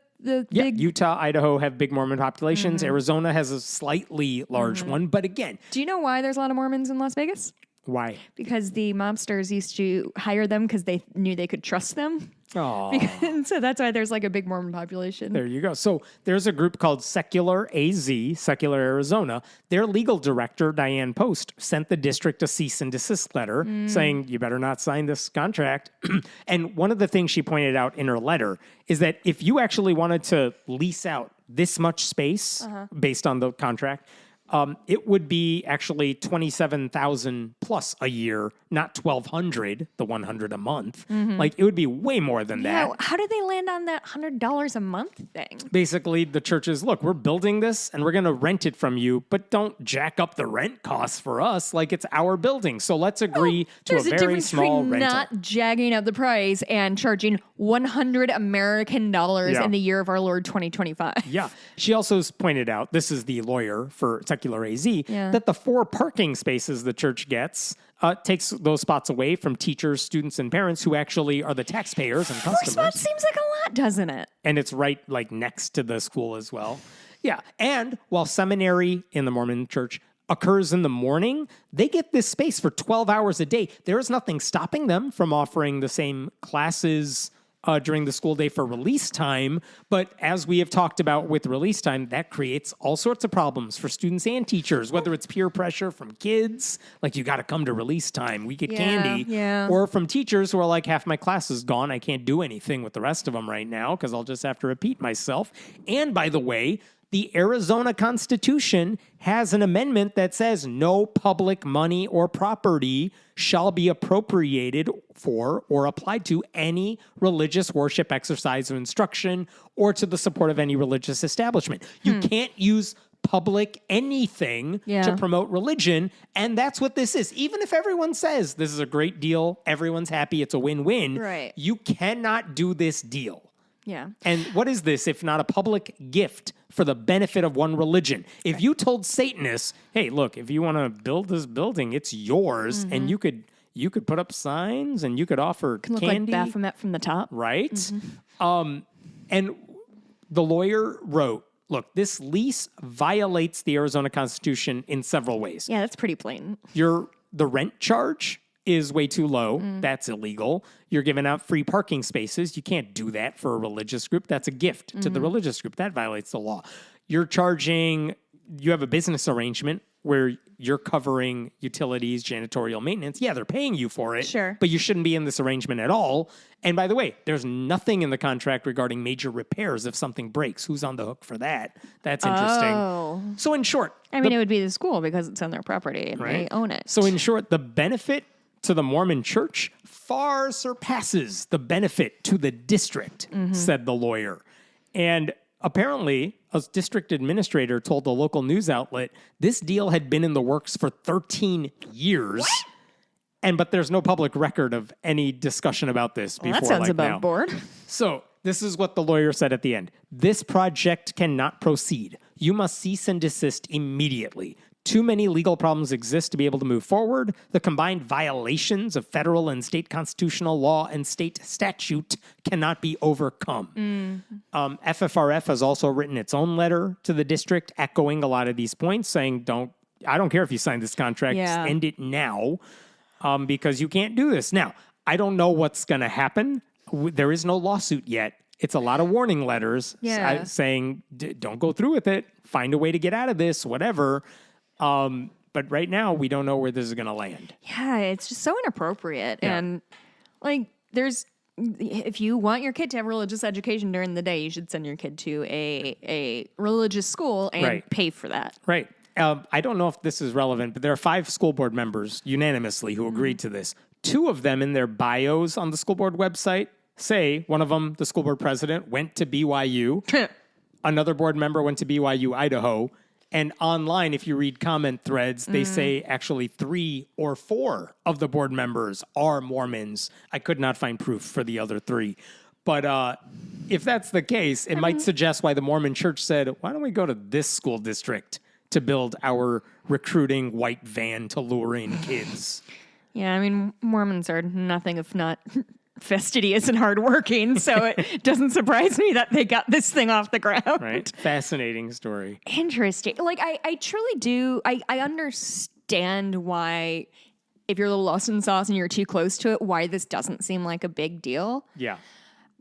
big... Utah, Idaho have big Mormon populations. Arizona has a slightly large one. But again... Do you know why there's a lot of Mormons in Las Vegas? Why? Because the mobsters used to hire them because they knew they could trust them. Oh, So that's why there's like a big Mormon population. there you go. So there's a group called Secular AZ, Secular Arizona. Their legal director, Diane Post, sent the district a cease and desist letter saying, you better not sign this contract. And one of the things she pointed out in her letter is that if you actually wanted to lease out this much space based on the contract, it would be actually $27,000 plus a year, not $1,200, the $100 a month. Like it would be way more than that. How did they land on that $100 a month thing? Basically, the church is, look, we're building this and we're going to rent it from you, but don't jack up the rent costs for us like it's our building. So let's agree to a very small rental. Not jagging up the price and charging $100 American dollars in the year of our Lord 2025. Yeah. She also pointed out, this is the lawyer for Secular AZ, that the 4 parking spaces the church gets takes those spots away from teachers, students, and parents who actually are the taxpayers and 4 customers. spots seems like a lot, doesn't it? And it's right next to the school as well. Yeah. And while seminary in the Mormon church occurs in the morning, they get this space for 12 hours a day. There is nothing stopping them from offering the same classes during the school day for release time. But as we have talked about with release time, that creates all sorts of problems for students and teachers, whether it's peer pressure from kids, like you got to come to release time, we get candy, or from teachers who are like, half my class is gone, I can't do anything with the rest of them right now because I'll just have to repeat myself. And by the way, the Arizona Constitution has an amendment that says no public money or property shall be appropriated for or applied to any religious worship, exercise, or instruction, or to the support of any religious establishment. You can't use public anything to promote religion, and that's what this is. Even if everyone says this is a great deal, everyone's happy, it's a win-win, right. You cannot do this deal. Yeah. And what is this if not a public gift for the benefit of one religion? If you told Satanists, hey, look, if you want to build this building, it's yours, and you could put up signs and you could offer Can candy. look like Baphomet from the top. Right? And the lawyer wrote, look, this lease violates the Arizona Constitution in several ways. Yeah, that's pretty blatant. The rent charge is way too low. That's illegal. You're giving out free parking spaces. You can't do that for a religious group. That's a gift to the religious group. That violates the law. You have a business arrangement where you're covering utilities, janitorial maintenance. Yeah, they're paying you for it. Sure. But you shouldn't be in this arrangement at all. And by the way, there's nothing in the contract regarding major repairs if something breaks. Who's on the hook for that? That's interesting. Oh. So in short, I mean, it would be the school because it's on their property and they own it. So in short, the benefit to the Mormon church far surpasses the benefit to the district, said the lawyer. And apparently, a district administrator told the local news outlet this deal had been in the works for 13 years. What? But there's no public record of any discussion about this before. That sounds like above now. board. So this is what the lawyer said at the end. This project cannot proceed. You must cease and desist immediately. Too many legal problems exist to be able to move forward. The combined violations of federal and state constitutional law and state statute cannot be overcome. FFRF has also written its own letter to the district echoing a lot of these points, saying, I don't care if you sign this contract, end it now, because you can't do this. Now, I don't know what's going to happen. There is no lawsuit yet. It's a lot of warning letters saying, don't go through with it. Find a way to get out of this, whatever. But right now, we don't know where this is going to land. Yeah, it's just so inappropriate. Yeah. And like, if you want your kid to have religious education during the day, you should send your kid to a religious school and pay for that. Right. I don't know if this is relevant, but there are 5 school board members unanimously who agreed to this. 2 of them in their bios on the school board website say, one of them, the school board president, went to BYU. Another board member went to BYU, Idaho. And online, if you read comment threads, they say actually 3 or 4 of the board members are Mormons. I could not find proof for the other 3. But if that's the case, it might suggest why the Mormon church said, why don't we go to this school district to build our recruiting white van to lure in kids? Yeah, I mean, Mormons are nothing if not fastidious and hardworking, so it doesn't surprise me that they got this thing off the ground. Right. Fascinating story. Interesting. Like, I truly do. I understand why, if you're a little lost in the sauce and you're too close to it, why this doesn't seem like a big deal. Yeah.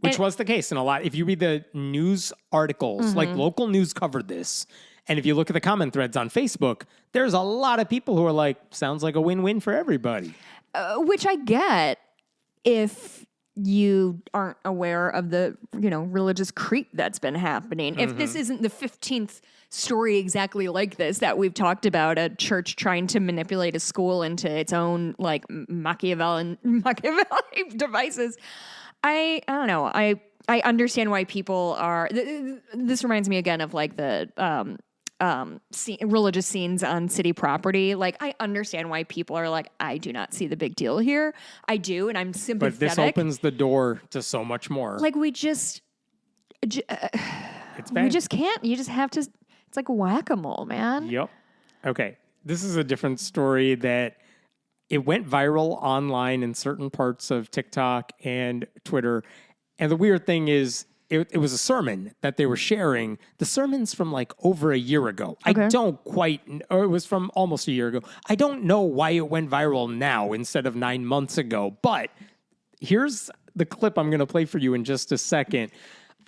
Which was the case in a lot. If you read the news articles, like local news covered this. And if you look at the comment threads on Facebook, there's a lot of people who are like, sounds like a win-win for everybody. Which I get if you aren't aware of the, religious creep that's been happening. If this isn't the 15th story exactly like this that we've talked about, a church trying to manipulate a school into its own, like, Machiavellian devices, I don't know. I understand why people are. This reminds me again of like the religious scenes on city property. Like, I understand why people are like, I do not see the big deal here. I do, and I'm sympathetic. But this opens the door to so much more. Like, it's bad. We just can't. You just have to. It's like whack-a-mole, man. Yep. Okay. This is a different story that it went viral online in certain parts of TikTok and Twitter. And the weird thing is, it was a sermon that they were sharing. The sermon's from like over a year ago. Okay. I don't quite, or it was from almost a year ago. I don't know why it went viral now instead of 9 months ago, but here's the clip I'm going to play for you in just a second.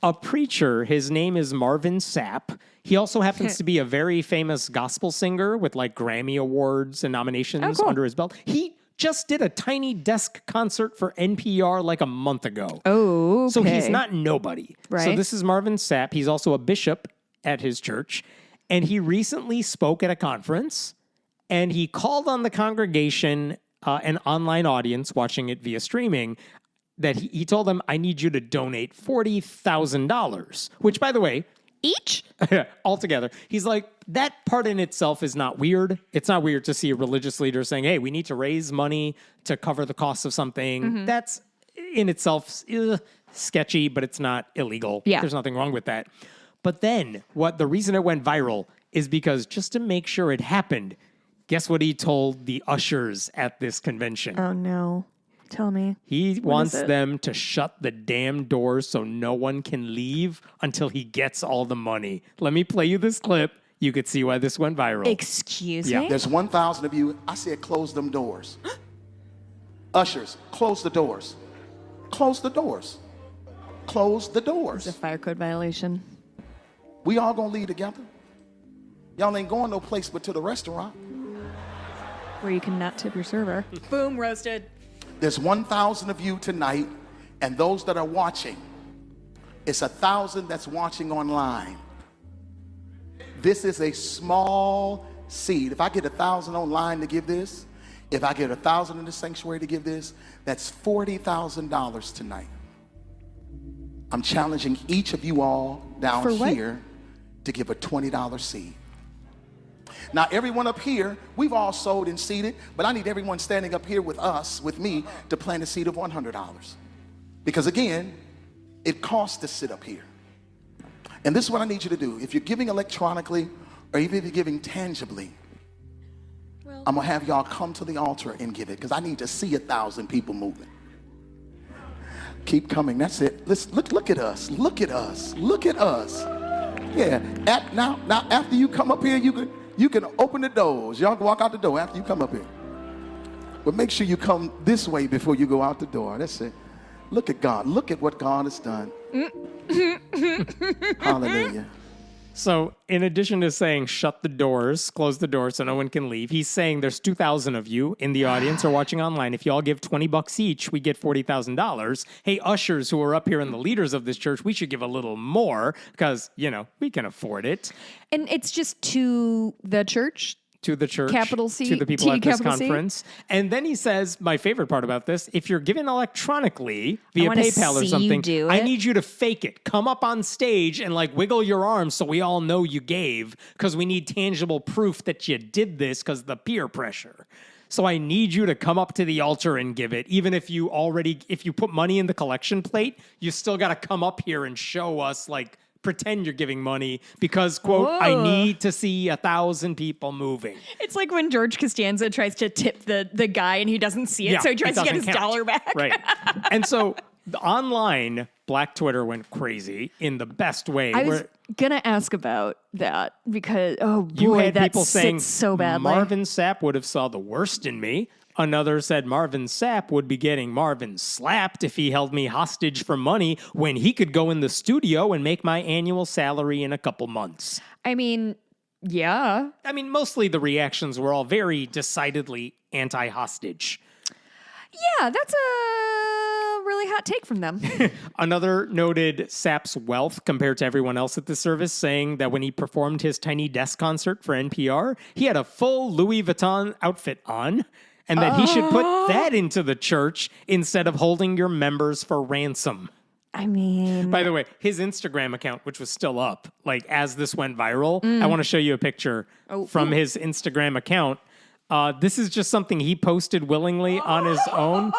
A preacher, his name is Marvin Sapp. He also happens to be a very famous gospel singer with like Grammy Awards and nominations under his belt. He just did a tiny desk concert for NPR like a month ago. Oh, okay. So he's not nobody. Right. So this is Marvin Sapp. He's also a bishop at his church. And he recently spoke at a conference and he called on the congregation, an online audience watching it via streaming, that he told them, I need you to donate $40,000, which, by the way, Each? altogether, he's like, that part in itself is not weird. It's not weird to see a religious leader saying, hey, we need to raise money to cover the cost of something. That's in itself sketchy, but it's not illegal. Yeah. There's nothing wrong with that. But then the reason it went viral is because just to make sure it happened, guess what he told the ushers at this convention? Oh, no. Tell me. He wants it? them to shut the damn doors so no one can leave until he gets all the money. Let me play you this clip. You could see why this went viral. Excuse Yeah. me? There's 1,000 of you. I said close them doors. Ushers, close the doors. Close the doors. Close the It's a doors. fire code violation. We all gonna leave together. Y'all ain't going no place but to the restaurant. Where you cannot tip your server. Boom, roasted. There's 1,000 of you tonight, and those that are watching, it's 1,000 that's watching online. This is a small seed. If I get 1,000 online to give this, if I get 1,000 in the sanctuary to give this, that's $40,000 tonight. I'm challenging each of you all down For what? here to give a $20 seed. Now, everyone up here, we've all sowed and seeded, but I need everyone standing up here with us, with me, to plant a seed of $100. Because again, it costs to sit up here. And this is what I need you to do. If you're giving electronically, or even if you're giving tangibly, I'm gonna have y'all come to the altar and give it, because I need to see 1,000 people moving. Keep coming, that's it. Look at us, look at us, look at us. Yeah, now after you come up here, you can open the doors. Y'all can walk out the door after you come up here. But make sure you come this way before you go out the door. That's it. Look at God. Look at what God has done. Hallelujah. So in addition to saying shut the doors, close the doors so no one can leave, he's saying there's 2,000 of you in the audience or watching online. If you all give $20 each, we get $40,000. Hey, ushers who are up here and the leaders of this church, we should give a little more because, we can afford it. And it's just to the church? To the church, Capital C, to the people T, at this capital C. conference. And then he says, my favorite part about this, if you're giving electronically via wanna PayPal or see you something, do I it. need you to fake it. Come up on stage and wiggle your arms so we all know you gave because we need tangible proof that you did this because the peer pressure. So I need you to come up to the altar and give it. Even if you put money in the collection plate, you still got to come up here and show us pretend you're giving money because, quote, I Whoa. need to see 1,000 people moving. It's like when George Costanza tries to tip the guy and he doesn't see it, so he tries to get his doesn't count. dollar back. Right. And so the online, Black Twitter went crazy in the best way. I was gonna ask about that because You boy, had that people saying sits so badly. Marvin Sapp would have saw the worst in me. Another said Marvin Sapp would be getting Marvin slapped if he held me hostage for money when he could go in the studio and make my annual salary in a couple months. I mean, yeah. Mostly the reactions were all very decidedly anti-hostage. Yeah, that's a really hot take from them. Another noted Sapp's wealth compared to everyone else at the service, saying that when he performed his tiny desk concert for NPR, he had a full Louis Vuitton outfit on, and that he should put that into the church instead of holding your members for ransom. I mean, By the way, his Instagram account, which was still up, as this went viral, I want to show you a picture from his Instagram account. This is just something he posted willingly on his own.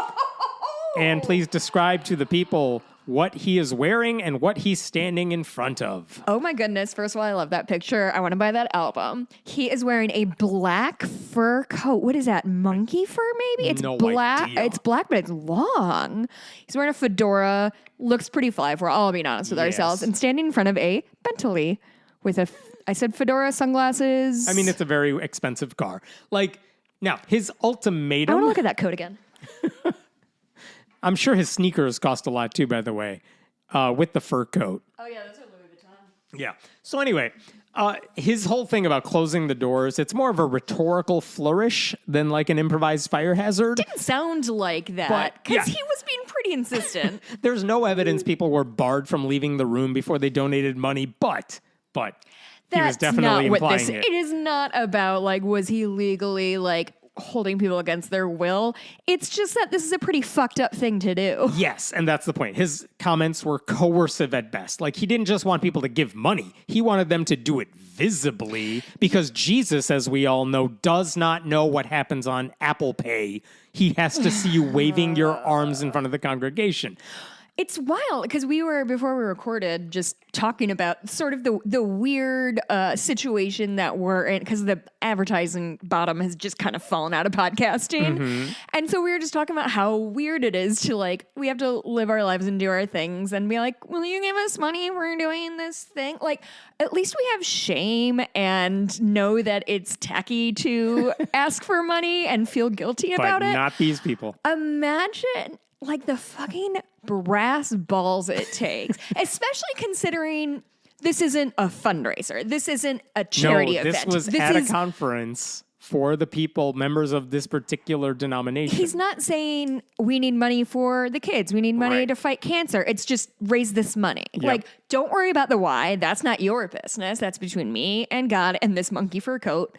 And please describe to the people what he is wearing and what he's standing in front of. Oh my goodness. First of all, I love that picture. I want to buy that album. He is wearing a black fur coat. What is that? Monkey fur, maybe? It's No black. idea. It's black, but it's long. He's wearing a fedora. Looks pretty fly, if we're all being honest with ourselves. And standing in front of a Bentley with I said fedora, sunglasses. I mean, it's a very expensive car. Like, now, his ultimatum. I want to look at that coat again. I'm sure his sneakers cost a lot too, by the way, with the fur coat. Oh, yeah, those are Louis Vuitton. Yeah. So anyway, his whole thing about closing the doors, it's more of a rhetorical flourish than like an improvised fire hazard. Didn't sound like that But, because yeah. he was being pretty insistent. There's no evidence people were barred from leaving the room before they donated money, but he was definitely implying it. It is not about like, was he legally like holding people against their will? It's just that this is a pretty fucked up thing to do. Yes, and that's the point. His comments were coercive at best. Like, he didn't just want people to give money. He wanted them to do it visibly because Jesus, as we all know, does not know what happens on Apple Pay. He has to see you waving your arms in front of the congregation. It's wild because before we recorded, just talking about sort of the weird situation that we're in because the advertising bottom has just kind of fallen out of podcasting. Mm-hmm. And so we were just talking about how weird it is to like, we have to live our lives and do our things and be like, will you give us money? We're doing this thing. Like, at least we have shame and know that it's tacky to ask for money and feel guilty about it. But not these people. Imagine like the fucking brass balls it takes, especially considering this isn't a fundraiser. This isn't a charity event. This was at a conference for the people, members of this particular denomination. He's not saying we need money for the kids. We need money to fight cancer. It's just raise this money. Yep. Like, don't worry about the why. That's not your business. That's between me and God and this monkey fur coat.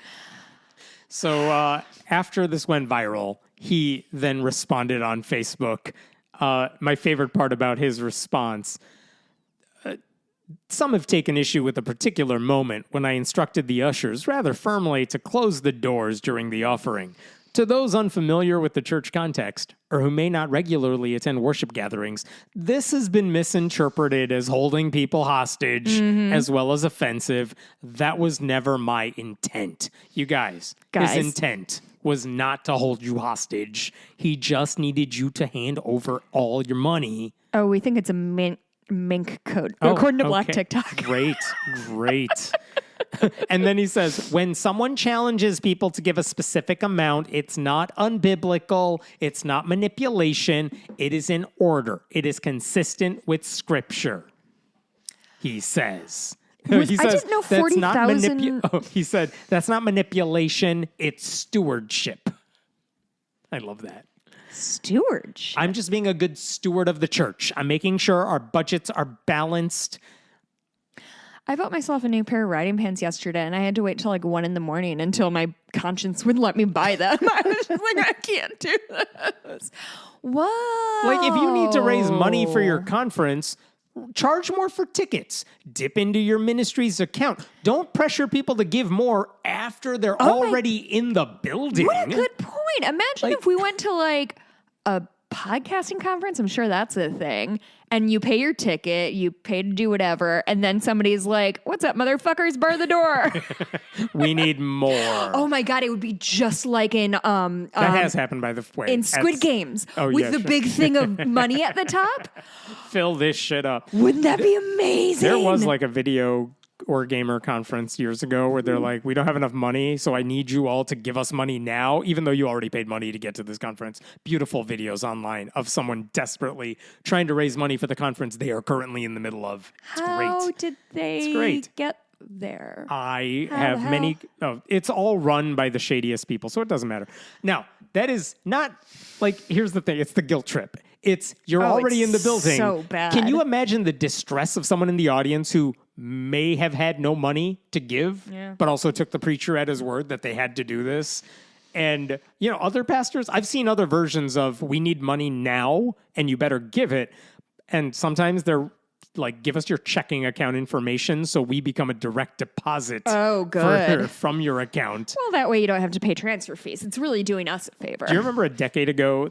So after this went viral, he then responded on Facebook. My favorite part about his response, some have taken issue with a particular moment when I instructed the ushers rather firmly to close the doors during the offering. To those unfamiliar with the church context, or who may not regularly attend worship gatherings, this has been misinterpreted as holding people hostage, as well as offensive. That was never my intent. You guys. His intent was not to hold you hostage. He just needed you to hand over all your money. Oh, we think it's a mink coat, according to Black TikTok. Great. And then he says, when someone challenges people to give a specific amount, it's not unbiblical, it's not manipulation, it is in order. It is consistent with Scripture, he says. I didn't know 40,000. He said, that's not manipulation, it's stewardship. I love that. Stewardship? I'm just being a good steward of the church. I'm making sure our budgets are balanced. I bought myself a new pair of riding pants yesterday, and I had to wait till like 1 a.m. until my conscience would let me buy them. I was just like, I can't do this. Whoa. Like, if you need to raise money for your conference, charge more for tickets. Dip into your ministry's account. Don't pressure people to give more after they're already in the building. What a good point. Imagine if we went to like a podcasting conference. I'm sure that's a thing. And you pay your ticket, you pay to do whatever, and then somebody's like, what's up, motherfuckers? Bar the door. We need more. Oh my God, it would be just like in that has happened, by the way. In Squid Games with the big thing of money at the top. Fill this shit up. Wouldn't that be amazing? There was like a video or gamer conference years ago where they're like, we don't have enough money, so I need you all to give us money now, even though you already paid money to get to this conference. Beautiful videos online of someone desperately trying to raise money for the conference they are currently in the middle of. It's How great. did they get there? I have many. Oh, it's all run by the shadiest people, so it doesn't matter. Now, that is not like, here's the thing. It's the guilt trip. You're already in the building. So bad. Can you imagine the distress of someone in the audience who may have had no money to give, but also took the preacher at his word that they had to do this? And, you know, other pastors, I've seen other versions of we need money now and you better give it. And sometimes they're like, give us your checking account information so we become a direct deposit from your account. Well, that way you don't have to pay transfer fees. It's really doing us a favor. Do you remember a decade ago,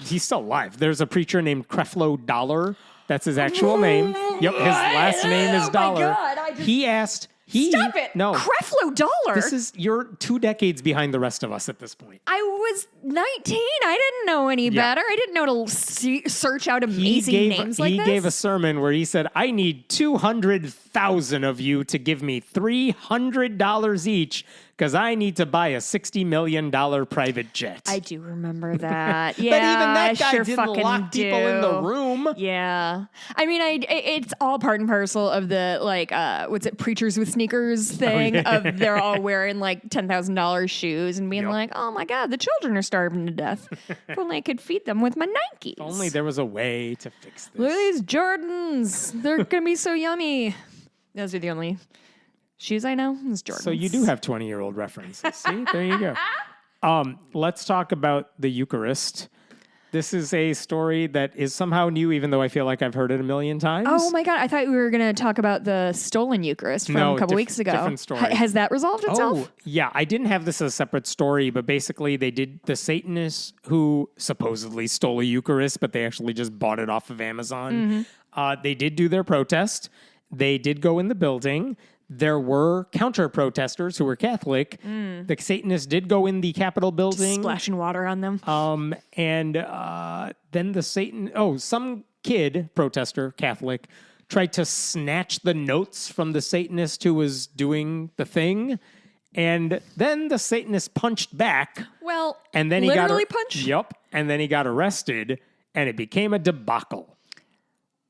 he's still alive. There's a preacher named Creflo Dollar That's his actual name. Yep, his last name is Oh my Dollar. God, He asked. Stop it. No. Creflo Dollar. You're 2 decades behind the rest of us at this point. I was 19. I didn't know any better. I didn't know to search out amazing names like this. He gave a sermon where he said, I need 200,000 of you to give me $300 each because I need to buy a $60 million private jet. I do remember that. But Yeah, even that I guy sure didn't fucking lock people in the do. room. Yeah. I mean, it's all part and parcel of the, like, what's it, preachers with sneakers thing of they're all wearing, like, $10,000 shoes and being like, oh, my God, the children are starving to death. If only I could feed them with my Nikes. If only there was a way to fix this. Look at these Jordans. They're going to be so yummy. Those are the only shoes I know. Is Jordans. So you do have 20-year-old references. See, there you go. Let's talk about the Eucharist. This is a story that is somehow new, even though I feel like I've heard it a million times. Oh my God. I thought we were going to talk about the stolen Eucharist from a couple weeks ago. Different story. Has that resolved itself? Oh, yeah. I didn't have this as a separate story, but basically they did the Satanists who supposedly stole a Eucharist, but they actually just bought it off of Amazon. They did do their protest. They did go in the building. There were counter-protesters who were Catholic. The Satanists did go in the Capitol building. Splashing water on them. And then some kid, protester, Catholic, tried to snatch the notes from the Satanist who was doing the thing. And then the Satanist punched back. Well, And then he literally got punch? Yep. And then he got arrested, and it became a debacle.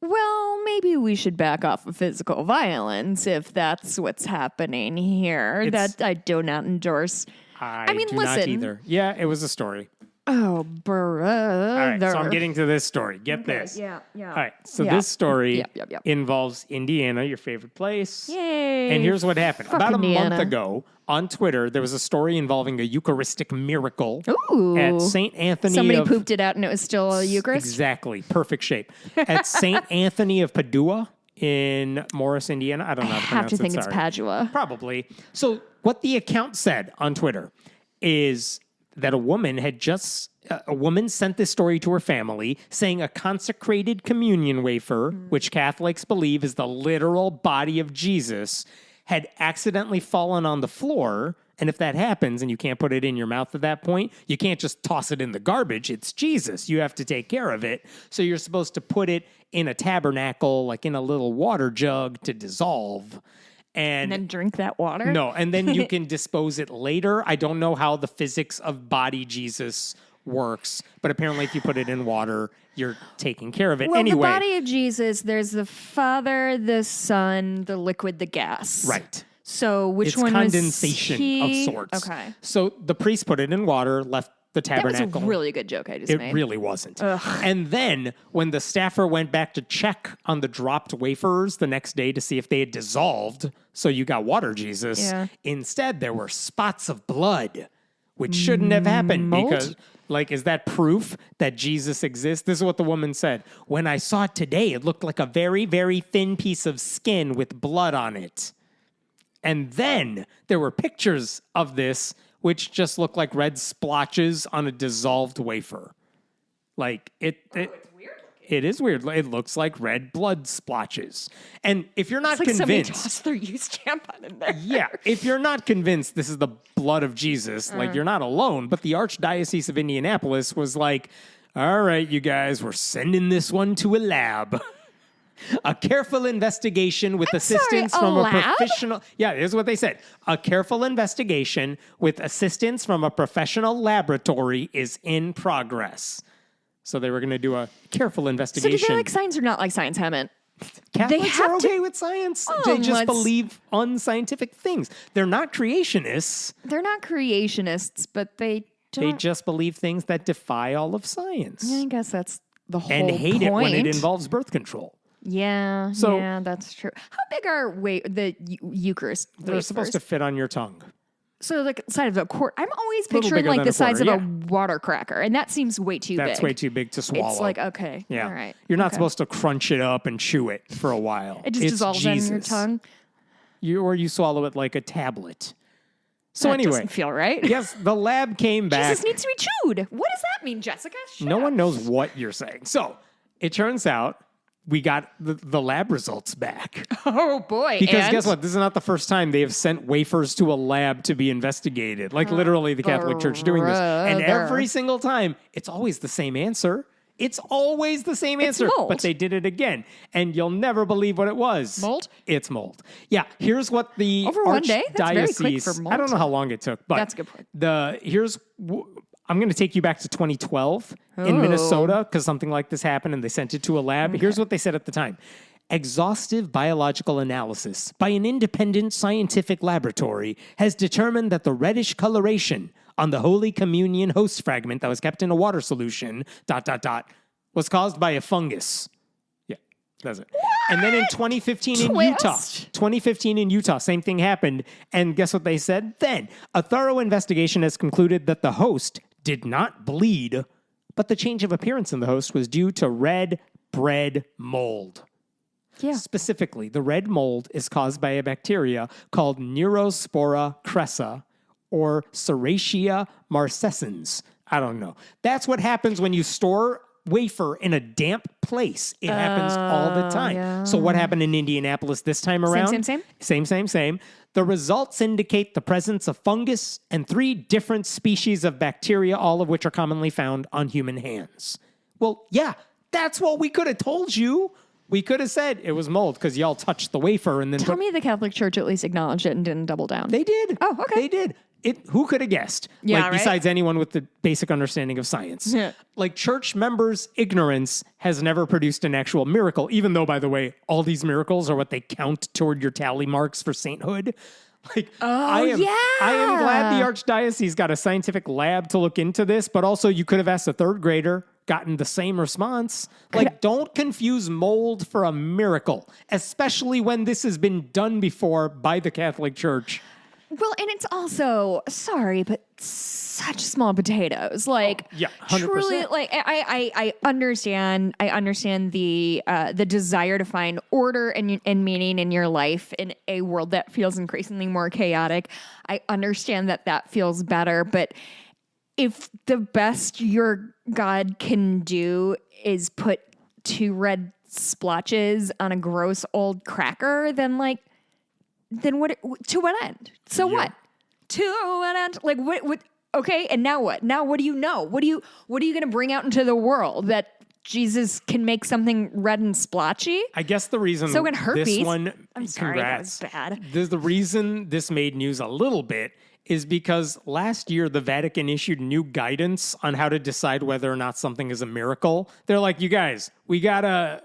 Well, maybe we should back off of physical violence if that's what's happening here. That I do not endorse. I mean, do not listen. either. Yeah, it was a story. Oh, brother. All right, so I'm getting to this story. Get this. Yeah. All right, so Yeah. this story Yep. involves Indiana, your favorite place. Yay. And here's what happened. Fuck About a Indiana. month ago on Twitter, there was a story involving a Eucharistic miracle Ooh. at St. Anthony Somebody of... pooped it out and it was still a Eucharist? Exactly. Perfect shape. At St. Anthony of Padua in Morris, Indiana. I don't know how to I pronounce have to think it. it's Sorry. Padua. Probably. So what the account said on Twitter is that a woman sent this story to her family saying a consecrated communion wafer, which Catholics believe is the literal body of Jesus, had accidentally fallen on the floor. And if that happens and you can't put it in your mouth at that point, you can't just toss it in the garbage. It's Jesus. You have to take care of it. So you're supposed to put it in a tabernacle, like in a little water jug to dissolve. And then drink that water? No, and then you can dispose it later. I don't know how the physics of body Jesus works, but apparently if you put it in water, you're taking care of it. Well, anyway, the body of Jesus, there's the Father, the Son, the liquid, the gas. right. So which It's one condensation was he? of sorts. Okay. So the priest put it in water, left the That was tabernacle. a really good joke I just It made. really wasn't. And then when the staffer went back to check on the dropped wafers the next day to see if they had dissolved, so you got water Jesus, Yeah. instead there were spots of blood, which shouldn't have happened Mold? because, like, is that proof that Jesus exists? This is what the woman said. When I saw it today, it looked like a very, very thin piece of skin with blood on it. And then there were pictures of this which just look like red splotches on a dissolved wafer. Like it's weird. It is weird. It looks like red blood splotches. And if you're not It's like somebody convinced, tossed their used tampon in there. yeah, if you're not convinced this is the blood of Jesus, like you're not alone. But the Archdiocese of Indianapolis was like, all right, you guys, we're sending this one to a lab. A careful investigation with assistance sorry, a from a lab? professional. Yeah, here's what they said. A careful investigation with assistance from a professional laboratory is in progress. So they were going to do a careful So investigation. do they like science or not like science, Hammett? Catholics have are to- okay with science. Oh, They just let's- believe unscientific things. They're not creationists. They're not creationists, but they don't. They just believe things that defy all of science. I guess that's the whole And hate point. it when it involves birth control. Yeah, So- yeah, that's true. How big are the Eucharist? They're supposed to fit on your tongue. So like the size of a quart. I'm always Little picturing bigger like than the a size quarter, of a water cracker, and that seems way too big. That's way too big to swallow. It's like okay, Yeah. all right. You're not okay. supposed to crunch it up and chew it for a while. It just It's dissolves on your Jesus. tongue. Or you swallow it like a tablet. So That anyway, doesn't feel right. yes, the lab came back. Jesus needs to be chewed. What does that mean, Jessica? Shut No up. one knows what you're saying. So it turns out we got the lab results back. Oh boy. Because and guess what? This is not the first time they have sent wafers to a lab to be investigated. Like literally the Catholic Church doing this. And every single time, it's always the same answer. It's always the same answer. mold. But they did it again. And you'll never believe what it was. Mold? It's mold. Yeah. Here's what the Over one day? That's very quick archdiocese. for mold. I don't know how long it took, but That's a good point. I'm going to take you back to 2012 in Minnesota because something like this happened and they sent it to a lab. Here's what they said at the time. Exhaustive biological analysis by an independent scientific laboratory has determined that the reddish coloration on the Holy Communion host fragment that was kept in a water solution, ... was caused by a fungus. Yeah, that's it. And then in 2015 in Utah, same thing happened. And guess what they said then? A thorough investigation has concluded that the host did not bleed, but the change of appearance in the host was due to red bread mold. Yeah. Specifically, the red mold is caused by a bacteria called Neurospora cressa or Serratia marcescens. I don't know. That's what happens when you store wafer in a damp place. It happens all the time. Yeah. So what happened in Indianapolis this time around? Same. The results indicate the presence of fungus and 3 different species of bacteria, all of which are commonly found on human hands. Well, yeah, that's what we could have told you. We could have said it was mold because y'all touched the wafer and then Tell me the Catholic Church at least acknowledged it and didn't double down. They did. Oh, okay. They did. Who could have guessed? Yeah, like, right? besides anyone with the basic understanding of science. Yeah. Like, church members' ignorance has never produced an actual miracle, even though, by the way, all these miracles are what they count toward your tally marks for sainthood. Like, I am glad the Archdiocese got a scientific lab to look into this, but also you could have asked a 3rd grader, gotten the same response. Like, don't confuse mold for a miracle, especially when this has been done before by the Catholic Church. Well, and it's also, sorry, but such small potatoes. Like, yeah, 100%. Truly, like, I understand the desire to find order and meaning in your life in a world that feels increasingly more chaotic. I understand that feels better, but if the best your God can do is put 2 red splotches on a gross old cracker, then what? To what end? So what? To what end? Like what? Okay, and now what? Now what do you know? What are you going to bring out into the world that Jesus can make something red and splotchy? I guess the reason So in herpes, this one, I'm sorry, congrats. that was bad. The reason this made news a little bit is because last year the Vatican issued new guidance on how to decide whether or not something is a miracle. They're like, you guys, we gotta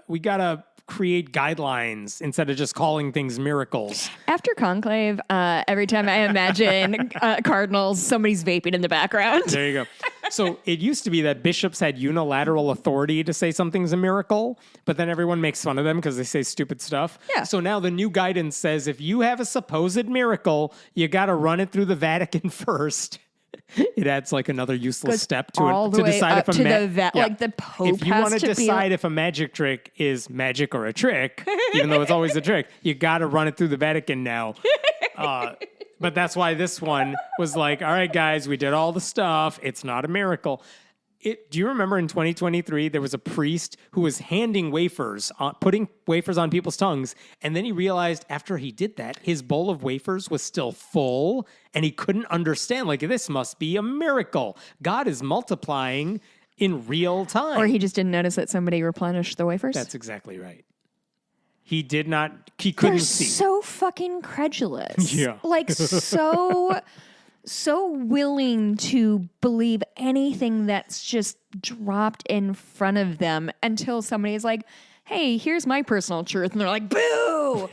create guidelines instead of just calling things miracles. After conclave, every time I imagine cardinals, somebody's vaping in the background. There you go. So it used to be that bishops had unilateral authority to say something's a miracle, but then everyone makes fun of them because they say stupid stuff. Yeah. So now the new guidance says if you have a supposed miracle, you got to run it through the Vatican first. It adds like another useless step to all it the to way decide up if to like the Pope if you has want to to be decide if a magic trick is magic or a trick, even though it's always a trick, you got to run it through the Vatican now. But that's why this one was like, all right, guys, we did all the stuff. It's not a miracle. Do you remember in 2023, there was a priest who was handing wafers, putting wafers on people's tongues, and then he realized after he did that, his bowl of wafers was still full, and he couldn't understand, like, this must be a miracle. God is multiplying in real time. Or he just didn't notice that somebody replenished the wafers? That's exactly right. He couldn't see. They're so fucking credulous. Yeah. Like, so willing to believe anything that's just dropped in front of them until somebody is like, hey, here's my personal truth. And they're like, boo!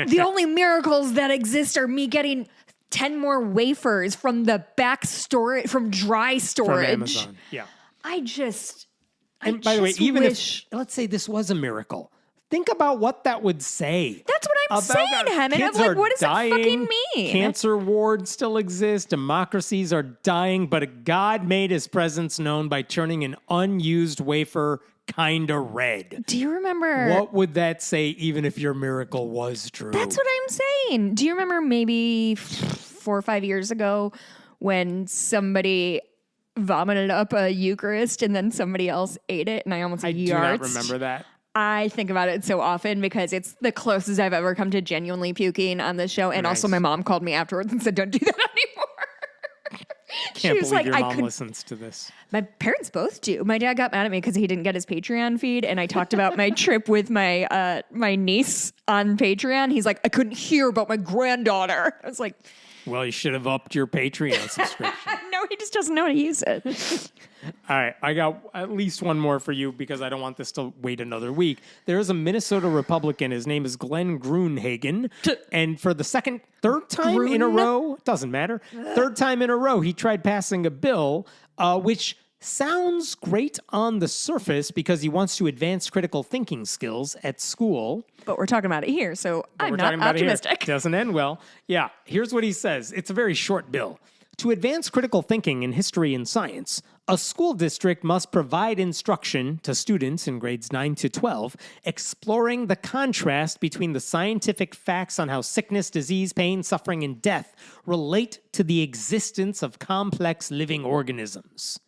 The only miracles that exist are me getting 10 more wafers from the back storage, from dry storage. From Amazon. Yeah. And by the way, even if, let's say this was a miracle, think about what that would say. That's what I'm saying, Hammond. I'm like, what does it fucking mean? Cancer wards still exist. Democracies are dying. But God made his presence known by turning an unused wafer kind of red. Do you remember? What would that say even if your miracle was true? That's what I'm saying. Do you remember maybe 4 or 5 years ago when somebody vomited up a Eucharist and then somebody else ate it and I almost I do not remember that. I think about it so often because it's the closest I've ever come to genuinely puking on this show. And Nice. also my mom called me afterwards and said, don't do that anymore. Can't believe your mom couldn't- listens to this. My parents both do. My dad got mad at me because he didn't get his Patreon feed, and I talked about my trip with my my niece on Patreon. He's like, I couldn't hear about my granddaughter. I was like, Well, you should have upped your Patreon subscription. no, he just doesn't know how to use it. All right, I got at least one more for you because I don't want this to wait another week. There is a Minnesota Republican. His name is Glenn Gruenhagen. And for the third time in a row, doesn't matter, third time in a row, he tried passing a bill which sounds great on the surface because he wants to advance critical thinking skills at school. But we're talking about it here, so I'm We're not talking about it here. optimistic. Doesn't end well. Yeah, here's what he says. It's a very short bill. To advance critical thinking in history and science, a school district must provide instruction to students in grades 9 to 12, exploring the contrast between the scientific facts on how sickness, disease, pain, suffering, and death relate to the existence of complex living organisms.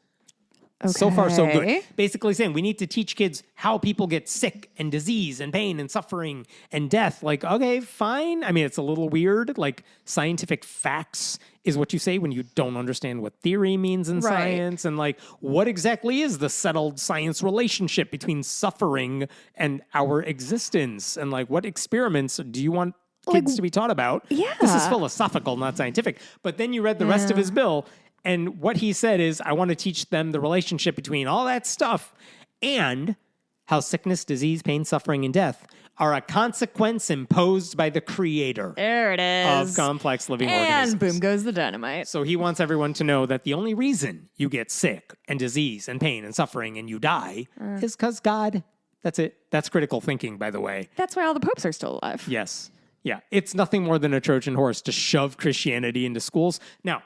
So far, so good. Okay. Basically saying we need to teach kids how people get sick and disease and pain and suffering and death. Like, okay, fine. I mean, it's a little weird. Like, scientific facts is what you say when you don't understand what theory means in Right. science. And like, what exactly is the settled science relationship between suffering and our existence? And like, what experiments do you want kids to be taught about? Yeah. This is philosophical, not scientific. But then you read the rest of his bill. And what he said is, I want to teach them the relationship between all that stuff and how sickness, disease, pain, suffering, and death are a consequence imposed by the creator There it is. of complex living and organisms. boom goes the dynamite. So he wants everyone to know that the only reason you get sick and disease and pain and suffering and you die is because God. That's it. That's critical thinking, by the way. That's why all the popes are still alive. Yes. Yeah. It's nothing more than a Trojan horse to shove Christianity into schools. Now,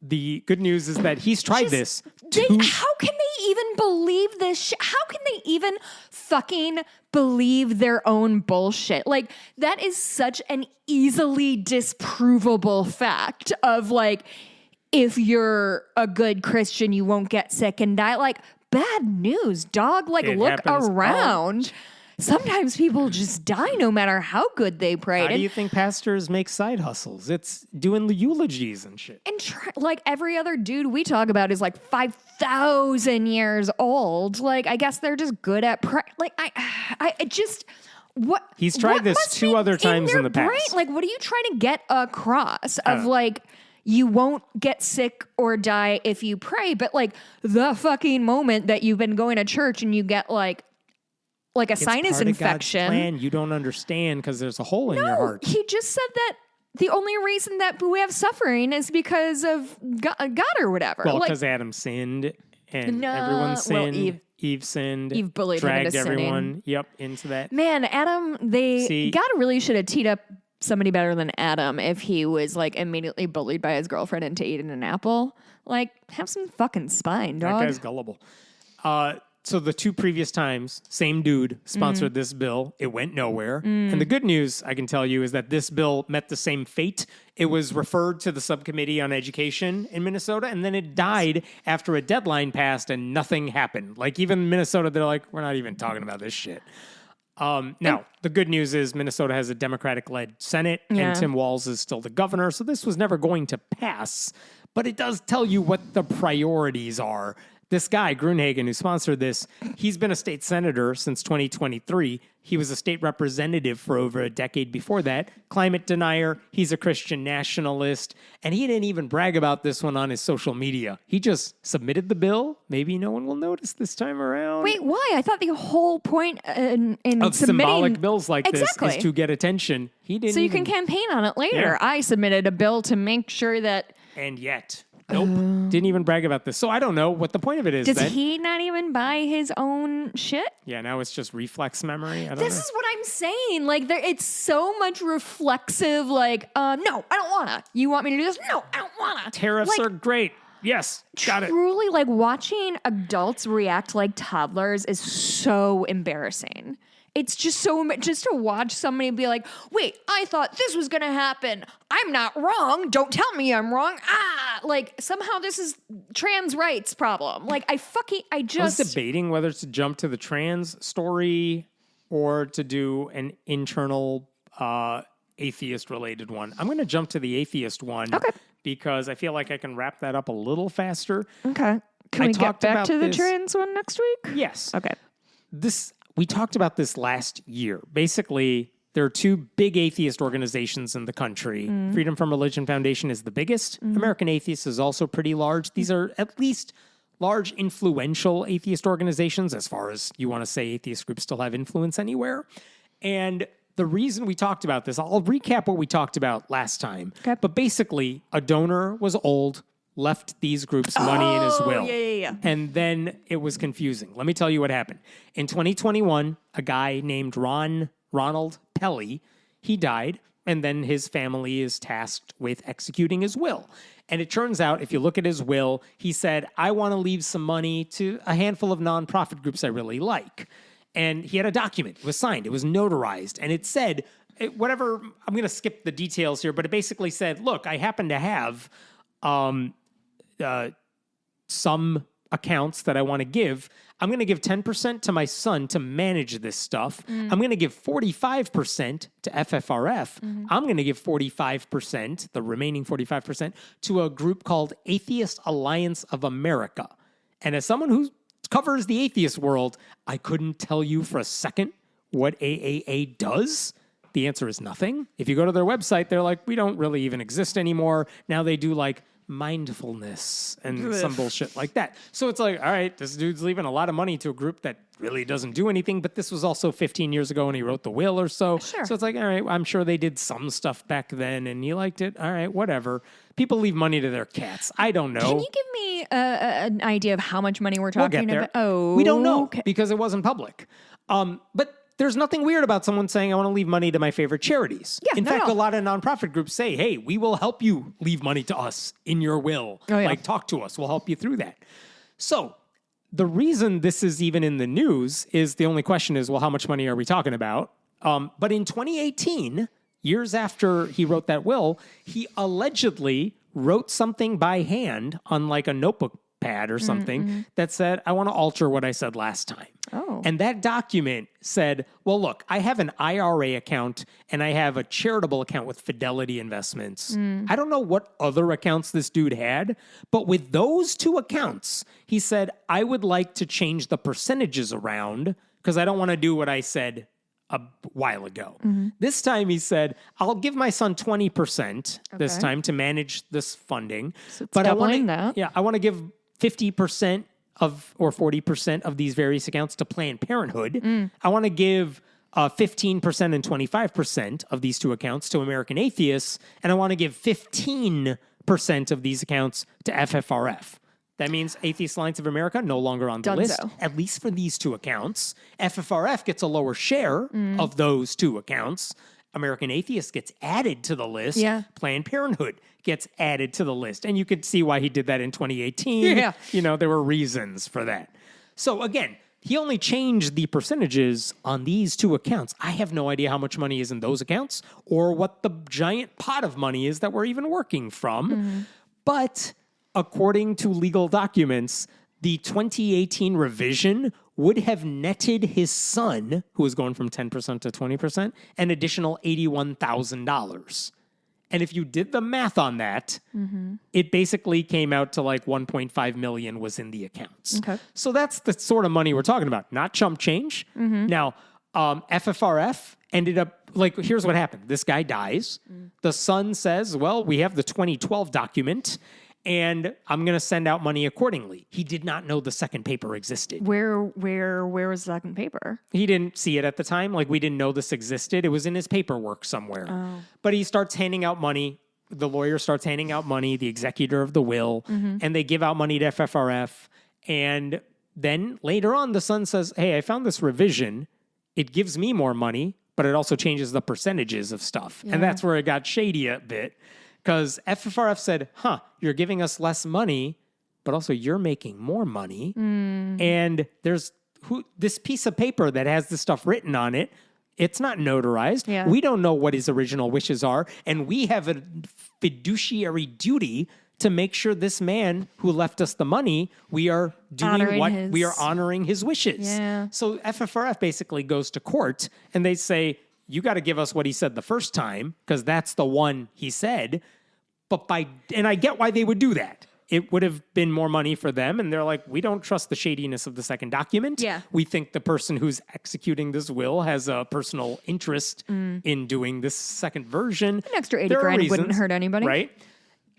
the good news is that he's tried this. How can they even believe this? How can they even fucking believe their own bullshit? Like, that is such an easily disprovable fact of like, if you're a good Christian, you won't get sick and die. Like, bad news, dog. Like, It look happens. around. Sometimes people just die no matter how good they prayed. How do you think pastors make side hustles? It's doing the eulogies and shit. And like every other dude we talk about is like 5,000 years old. Like, I guess they're just good at like I just what He's tried what this must two be other times their in the past. brain? Like, what are you trying to get across? Of like, you won't get sick or die if you pray, but like the fucking moment that you've been going to church and you get like a It's sinus part of God's infection. plan. You don't understand because there's a hole in your heart. He just said that the only reason that we have suffering is because of God or whatever. Well, Like, because Adam sinned and No, everyone well, sinned. Eve sinned. Eve bullied him dragged into everyone. Yep, into that. man, Adam, See- God really should have teed up somebody better than Adam if he was like immediately bullied by his girlfriend into eating an apple. Like, have some fucking spine, That dog. guy's gullible. So the two previous times, same dude sponsored this bill. It went nowhere. And the good news I can tell you is that this bill met the same fate. It was referred to the subcommittee on education in Minnesota, and then it died after a deadline passed and nothing happened. Like, even Minnesota, they're like, we're not even talking about this shit. Now, the good news is Minnesota has a Democratic-led Senate, Yeah. and Tim Walz is still the governor, so this was never going to pass. But it does tell you what the priorities are. This guy, Gruenhagen, who sponsored this, he's been a state senator since 2023. He was a state representative for over a decade before that. Climate denier. He's a Christian nationalist. And he didn't even brag about this one on his social media. He just submitted the bill. Maybe no one will notice this time around. Wait, why? I thought the whole point in Of submitting symbolic bills like Exactly. this is to get attention. He didn't so you can even- campaign on it later. Yeah. I submitted a bill to make sure that And yet, nope, didn't even brag about this. So I don't know what the point of it is. does then. he not even buy his own shit? Yeah, now it's just reflex memory. I don't This know. is what I'm saying. Like, it's so much reflexive. Like, no, I don't wanna. You want me to do this? No, I don't wanna. Tariffs like, are great. Yes, got it. truly, like, watching adults react like toddlers is so embarrassing. It's just just to watch somebody be like, wait, I thought this was gonna happen. I'm not wrong. Don't tell me I'm wrong. Like, somehow this is trans rights problem. Like, I I was just debating whether to jump to the trans story or to do an internal atheist related one. I'm going to jump to the atheist one because I feel like I can wrap that up a little faster. Okay. Can we get back to the trans one next week? Yes. Okay. We talked about this last year. Basically, there are two big atheist organizations in the country. Freedom from Religion Foundation is the biggest. American Atheists is also pretty large. These are at least large, influential atheist organizations, as far as you want to say atheist groups still have influence anywhere. And the reason we talked about this, I'll recap what we talked about last time. Okay. But basically, a donor was old, left these groups money in his will. Yeah. And then it was confusing. Let me tell you what happened. In 2021, a guy named Ronald Pelly, he died, and then his family is tasked with executing his will. And it turns out, if you look at his will, he said, I want to leave some money to a handful of nonprofit groups I really like. And he had a document. It was signed. It was notarized. And it said, whatever, I'm going to skip the details here, but it basically said, look, I happen to have some accounts that I want to give. I'm going to give 10% to my son to manage this stuff. I'm going to give 45% to FFRF. I'm going to give 45%, the remaining 45%, to a group called Atheist Alliance of America. And as someone who covers the atheist world, I couldn't tell you for a second what AAA does. The answer is nothing. If you go to their website, they're like, we don't really even exist anymore. Now they do like mindfulness and some bullshit like that. So it's like, all right, this dude's leaving a lot of money to a group that really doesn't do anything, but this was also 15 years ago when he wrote the will or so. Sure. So it's like, all right, I'm sure they did some stuff back then and he liked it. All right, whatever. People leave money to their cats. I don't know. Can you give me an idea of how much money we're We'll talking get there. about? Oh, we don't know okay. because it wasn't public. But there's nothing weird about someone saying, I want to leave money to my favorite charities. Yeah, in fact, no. a lot of nonprofit groups say, hey, we will help you leave money to us in your will. Oh, yeah. Like, talk to us. We'll help you through that. So the reason this is even in the news is the only question is, well, how much money are we talking about? But in 2018, years after he wrote that will, he allegedly wrote something by hand on like a notebook pad or something that said, I want to alter what I said last time. Oh. And that document said, well, look, I have an IRA account and I have a charitable account with Fidelity Investments. I don't know what other accounts this dude had, but with those two accounts, he said, I would like to change the percentages around because I don't want to do what I said a while ago. This time he said, I'll give my son 20% this Okay. time to manage this funding. So it's but I want doubling that. Yeah, I want to give 50% of or 40% of these various accounts to Planned Parenthood. I want to give 15% and 25% of these two accounts to American Atheists, and I want to give 15% of these accounts to FFRF. That means Atheist Alliance of America no longer on the list, Dunzo. at least for these two accounts. FFRF gets a lower share of those two accounts. American Atheist gets added to the list. Yeah. Planned Parenthood gets added to the list. And you could see why he did that in 2018. Yeah. You know, there were reasons for that. So again, he only changed the percentages on these two accounts. I have no idea how much money is in those accounts or what the giant pot of money is that we're even working from. But according to legal documents, the 2018 revision would have netted his son, who was going from 10% to 20%, an additional $81,000. And if you did the math on that, it basically came out to like 1.5 million was in the accounts. Okay. So that's the sort of money we're talking about, not chump change. Now, FFRF ended up, like, here's what happened. This guy dies. The son says, well, we have the 2012 document, and I'm going to send out money accordingly. He did not know the second paper existed. Where was the second paper? He didn't see it at the time. Like, we didn't know this existed. It was in his paperwork somewhere. But he starts handing out money. The lawyer starts handing out money, the executor of the will, and they give out money to FFRF. And then later on, the son says, hey, I found this revision. It gives me more money, but it also changes the percentages of stuff. Yeah. And that's where it got shady a bit. Because FFRF said, you're giving us less money, but also you're making more money. And there's this piece of paper that has this stuff written on it. It's not notarized. Yeah. We don't know what his original wishes are. And we have a fiduciary duty to make sure this man who left us the money, we are doing we are honoring his wishes. Yeah. So FFRF basically goes to court and they say, you got to give us what he said the first time because that's the one he said. And I get why they would do that. It would have been more money for them. And they're like, we don't trust the shadiness of the second document. Yeah. We think the person who's executing this will has a personal interest in doing this second version. An extra 80 There are grand wouldn't reasons, hurt anybody. Right?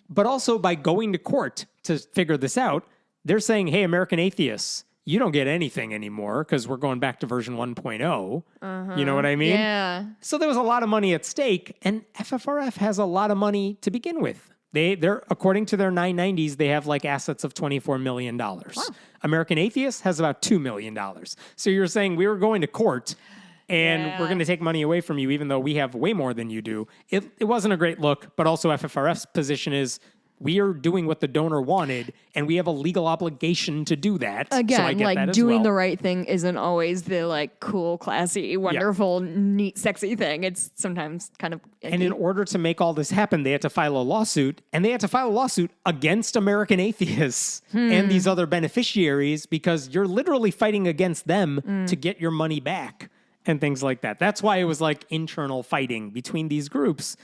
But also by going to court to figure this out, they're saying, hey, American atheists, you don't get anything anymore because we're going back to version 1.0. You know what I mean? Yeah. So there was a lot of money at stake, and FFRF has a lot of money to begin with. They're according to their 990s, they have like assets of $24 million. Wow. American Atheist has about $2 million. So you're saying we were going to court and we're going to take money away from you, even though we have way more than you do. It wasn't a great look, but also FFRF's position is we are doing what the donor wanted, and we have a legal obligation to do that. Again, so I get like that as doing well. the right thing isn't always the like cool, classy, wonderful, neat, sexy thing. It's sometimes kind of icky. And in order to make all this happen, they had to file a lawsuit, and they had to file a lawsuit against American atheists and these other beneficiaries because you're literally fighting against them to get your money back and things like that. That's why it was like internal fighting between these groups.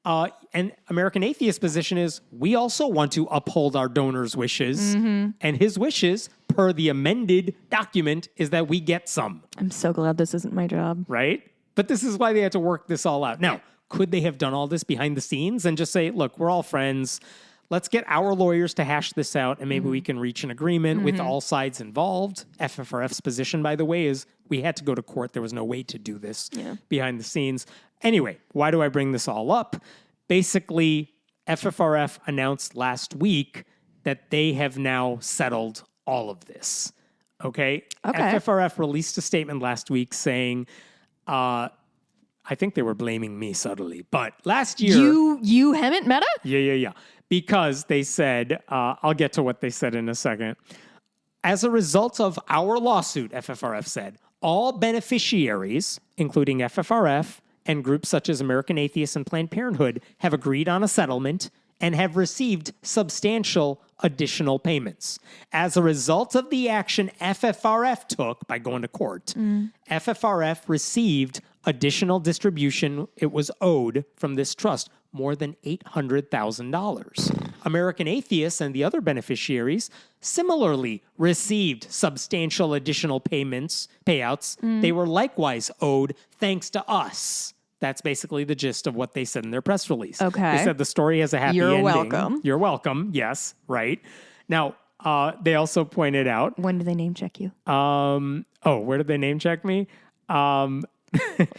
And American Atheist position is we also want to uphold our donor's wishes, and his wishes, per the amended document, is that we get some. I'm so glad this isn't my job. Right? But this is why they had to work this all out. Now, could they have done all this behind the scenes and just say, look, we're all friends. Let's get our lawyers to hash this out, and maybe we can reach an agreement with all sides involved. FFRF's position, by the way, is we had to go to court. There was no way to do this behind the scenes. Anyway, why do I bring this all up? Basically, FFRF announced last week that they have now settled all of this. Okay? FFRF released a statement last week saying, I think they were blaming me subtly, but last year... You haven't met her? Yeah. Because they said, I'll get to what they said in a second. As a result of our lawsuit, FFRF said, all beneficiaries, including FFRF and groups such as American Atheists and Planned Parenthood, have agreed on a settlement and have received substantial additional payments. As a result of the action FFRF took by going to court, FFRF received additional distribution it was owed from this trust, more than $800,000. American Atheists and the other beneficiaries similarly received substantial additional payouts. They were likewise owed thanks to us. That's basically the gist of what they said in their press relse. Okay. They said the story has a happy You're ending. welcome. You're welcome. Yes, right. Now, they also pointed out... When do they name check you? where did they name check me?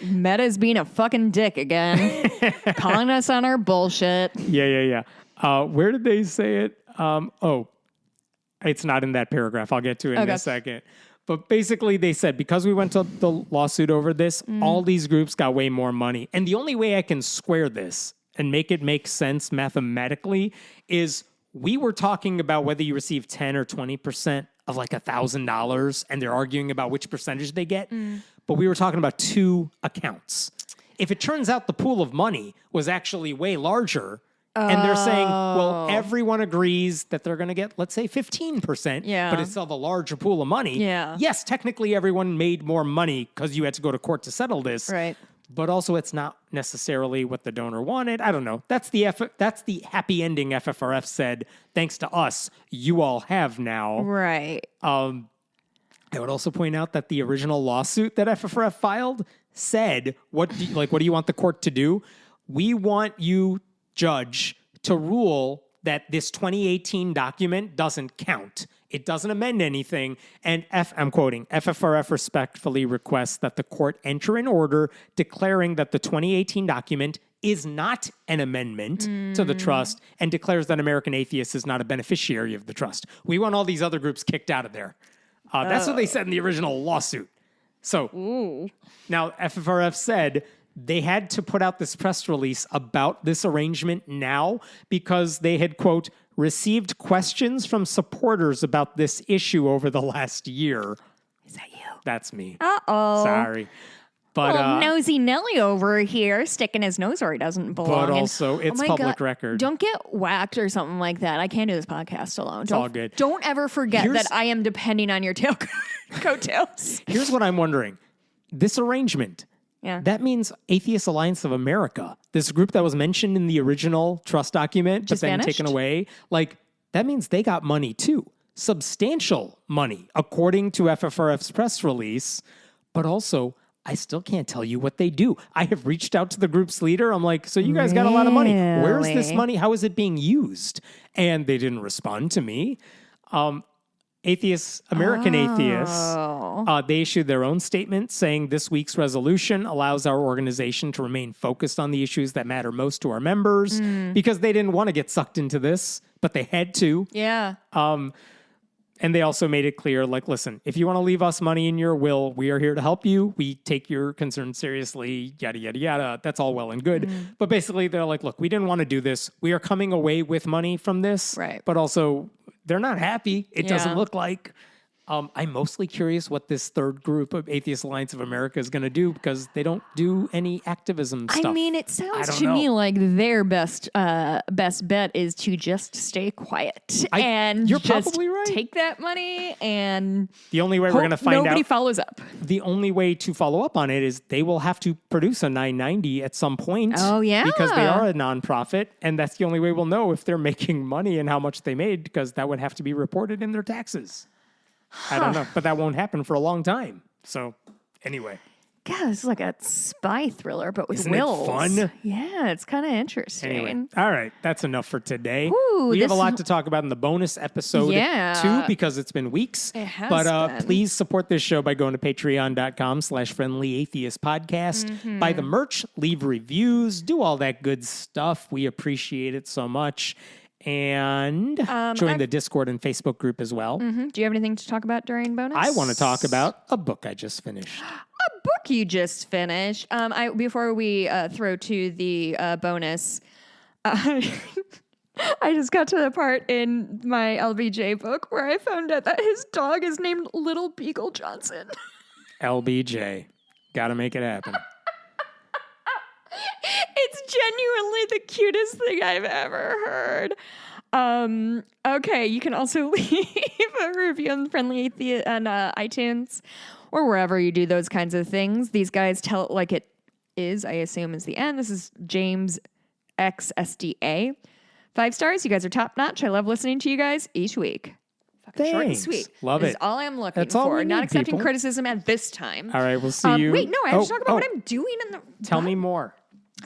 Meta's being a fucking dick again. Calling us on our bullshit. Yeah. Where did they say it? It's not in that paragraph. I'll get to it in a second. But basically they said, because we went to the lawsuit over this, all these groups got way more money. And the only way I can square this and make it make sense mathematically is we were talking about whether you receive 10 or 20% of like $1,000, and they're arguing about which percentage they get. But we were talking about two accounts. If it turns out the pool of money was actually way larger, and they're saying, well, everyone agrees that they're going to get, let's say, 15%, but it's still a larger pool of money. Yeah. Yes, technically everyone made more money because you had to go to court to settle this. Right. But also it's not necessarily what the donor wanted. I don't know. That's the happy ending FFRF said, thanks to us, you all have now. Right. I would also point out that the original lawsuit that FFRF filed said, what do you want the court to do? We want you, judge, to rule that this 2018 document doesn't count. It doesn't amend anything. And I'm quoting, FFRF respectfully requests that the court enter an order declaring that the 2018 document is not an amendment to the trust and declares that American Atheist is not a beneficiary of the trust. We want all these other groups kicked out of there. That's what they said in the original lawsuit. So now FFRF said they had to put out this press release about this arrangement now because they had, quote, received questions from supporters about this issue over the last year. Is that you? That's me. Uh-oh. Sorry. But nosy Nelly over here sticking his nose where he doesn't belong. but also, it's my public God, record. Don't get whacked or something like that. I can't do this podcast alone. It's all good. Don't ever forget Here's- that I am depending on your coattails. Here's what I'm wondering. This arrangement, Yeah. that means Atheist Alliance of America, this group that was mentioned in the original trust document, Just but then vanished? taken away, like, that means they got money too. Substantial money, according to FFRF's press release. But also, I still can't tell you what they do. I have reached out to the group's leader. I'm like, so you guys got a lot of money. Where's this Really? money? How is it being used? And they didn't respond to me. American Atheists, they issued their own statement saying this week's resolution allows our organization to remain focused on the issues that matter most to our members because they didn't want to get sucked into this, but they had to. Yeah. And they also made it clear, like, listen, if you want to leave us money in your will, we are here to help you. We take your concerns seriously, yada, yada, yada. That's all well and good. But basically, they're like, look, we didn't want to do this. We are coming away with money from this. Right. But also, they're not happy. It doesn't Yeah. look like. I'm mostly curious what this third group of Atheist Alliance of America is going to do because they don't do any activism stuff. I mean, it I sounds don't to me know. like their best bet is to just stay quiet and you're just probably right. take that money and The only way we're hope going to find nobody out. follows up. The only way to follow up on it is they will have to produce a 990 at some point. Oh, yeah. Because they are a nonprofit. And that's the only way we'll know if they're making money and how much they made because that would have to be reported in their taxes. I don't know. But that won't happen for a long time. So anyway. God, this is like a spy thriller, but with Isn't it wills. fun? Yeah, it's kind of interesting. Anyway, all right, that's enough for today. Ooh, we have a this- lot to talk about in the bonus episode Yeah. too, because it's been weeks. It has but been. please support this show by going to patreon.com/friendlyatheistpodcast. Buy the merch, leave reviews, do all that good stuff. We appreciate it so much. And join the Discord and Facebook group as well. Do you have anything to talk about during bonus? I want to talk about a book I just finished. a book you just finished. Before we throw to the bonus, I just got to the part in my LBJ book where I found out that his dog is named Little Beagle Johnson. LBJ. Got to make it happen. It's genuinely the cutest thing I've ever heard. Okay, you can also leave a review on Friendly Atheist on iTunes or wherever you do those kinds of things. These guys tell it like it is, I assume, is the end. This is James XSDA. 5 stars. You guys are top notch. I love listening to you guys each week. Fucking short and Thanks. sweet. Love This it. is all I'm looking That's all for. we Not need, accepting people. criticism at this time. All right, we'll see you. Wait, no, I have to talk about what I'm doing in the. Tell me more.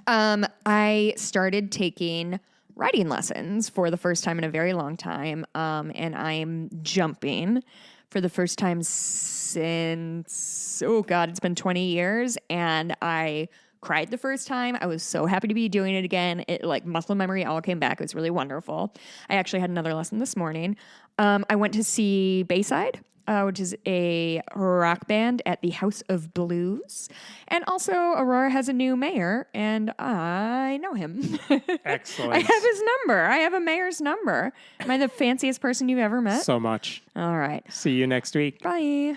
I started taking writing lessons for the first time in a very long time, and I'm jumping for the first time since, oh God, it's been 20 years, and I cried the first time. I was so happy to be doing it again. It like muscle memory all came back. It was really wonderful. I actually had another lesson this morning. I went to see Bayside, which is a rock band at the House of Blues. And also, Aurora has a new mayor, and I know him. Excellent. I have his number. I have a mayor's number. Am I the fanciest person you've ever met? So much. All right. See you next week. Bye.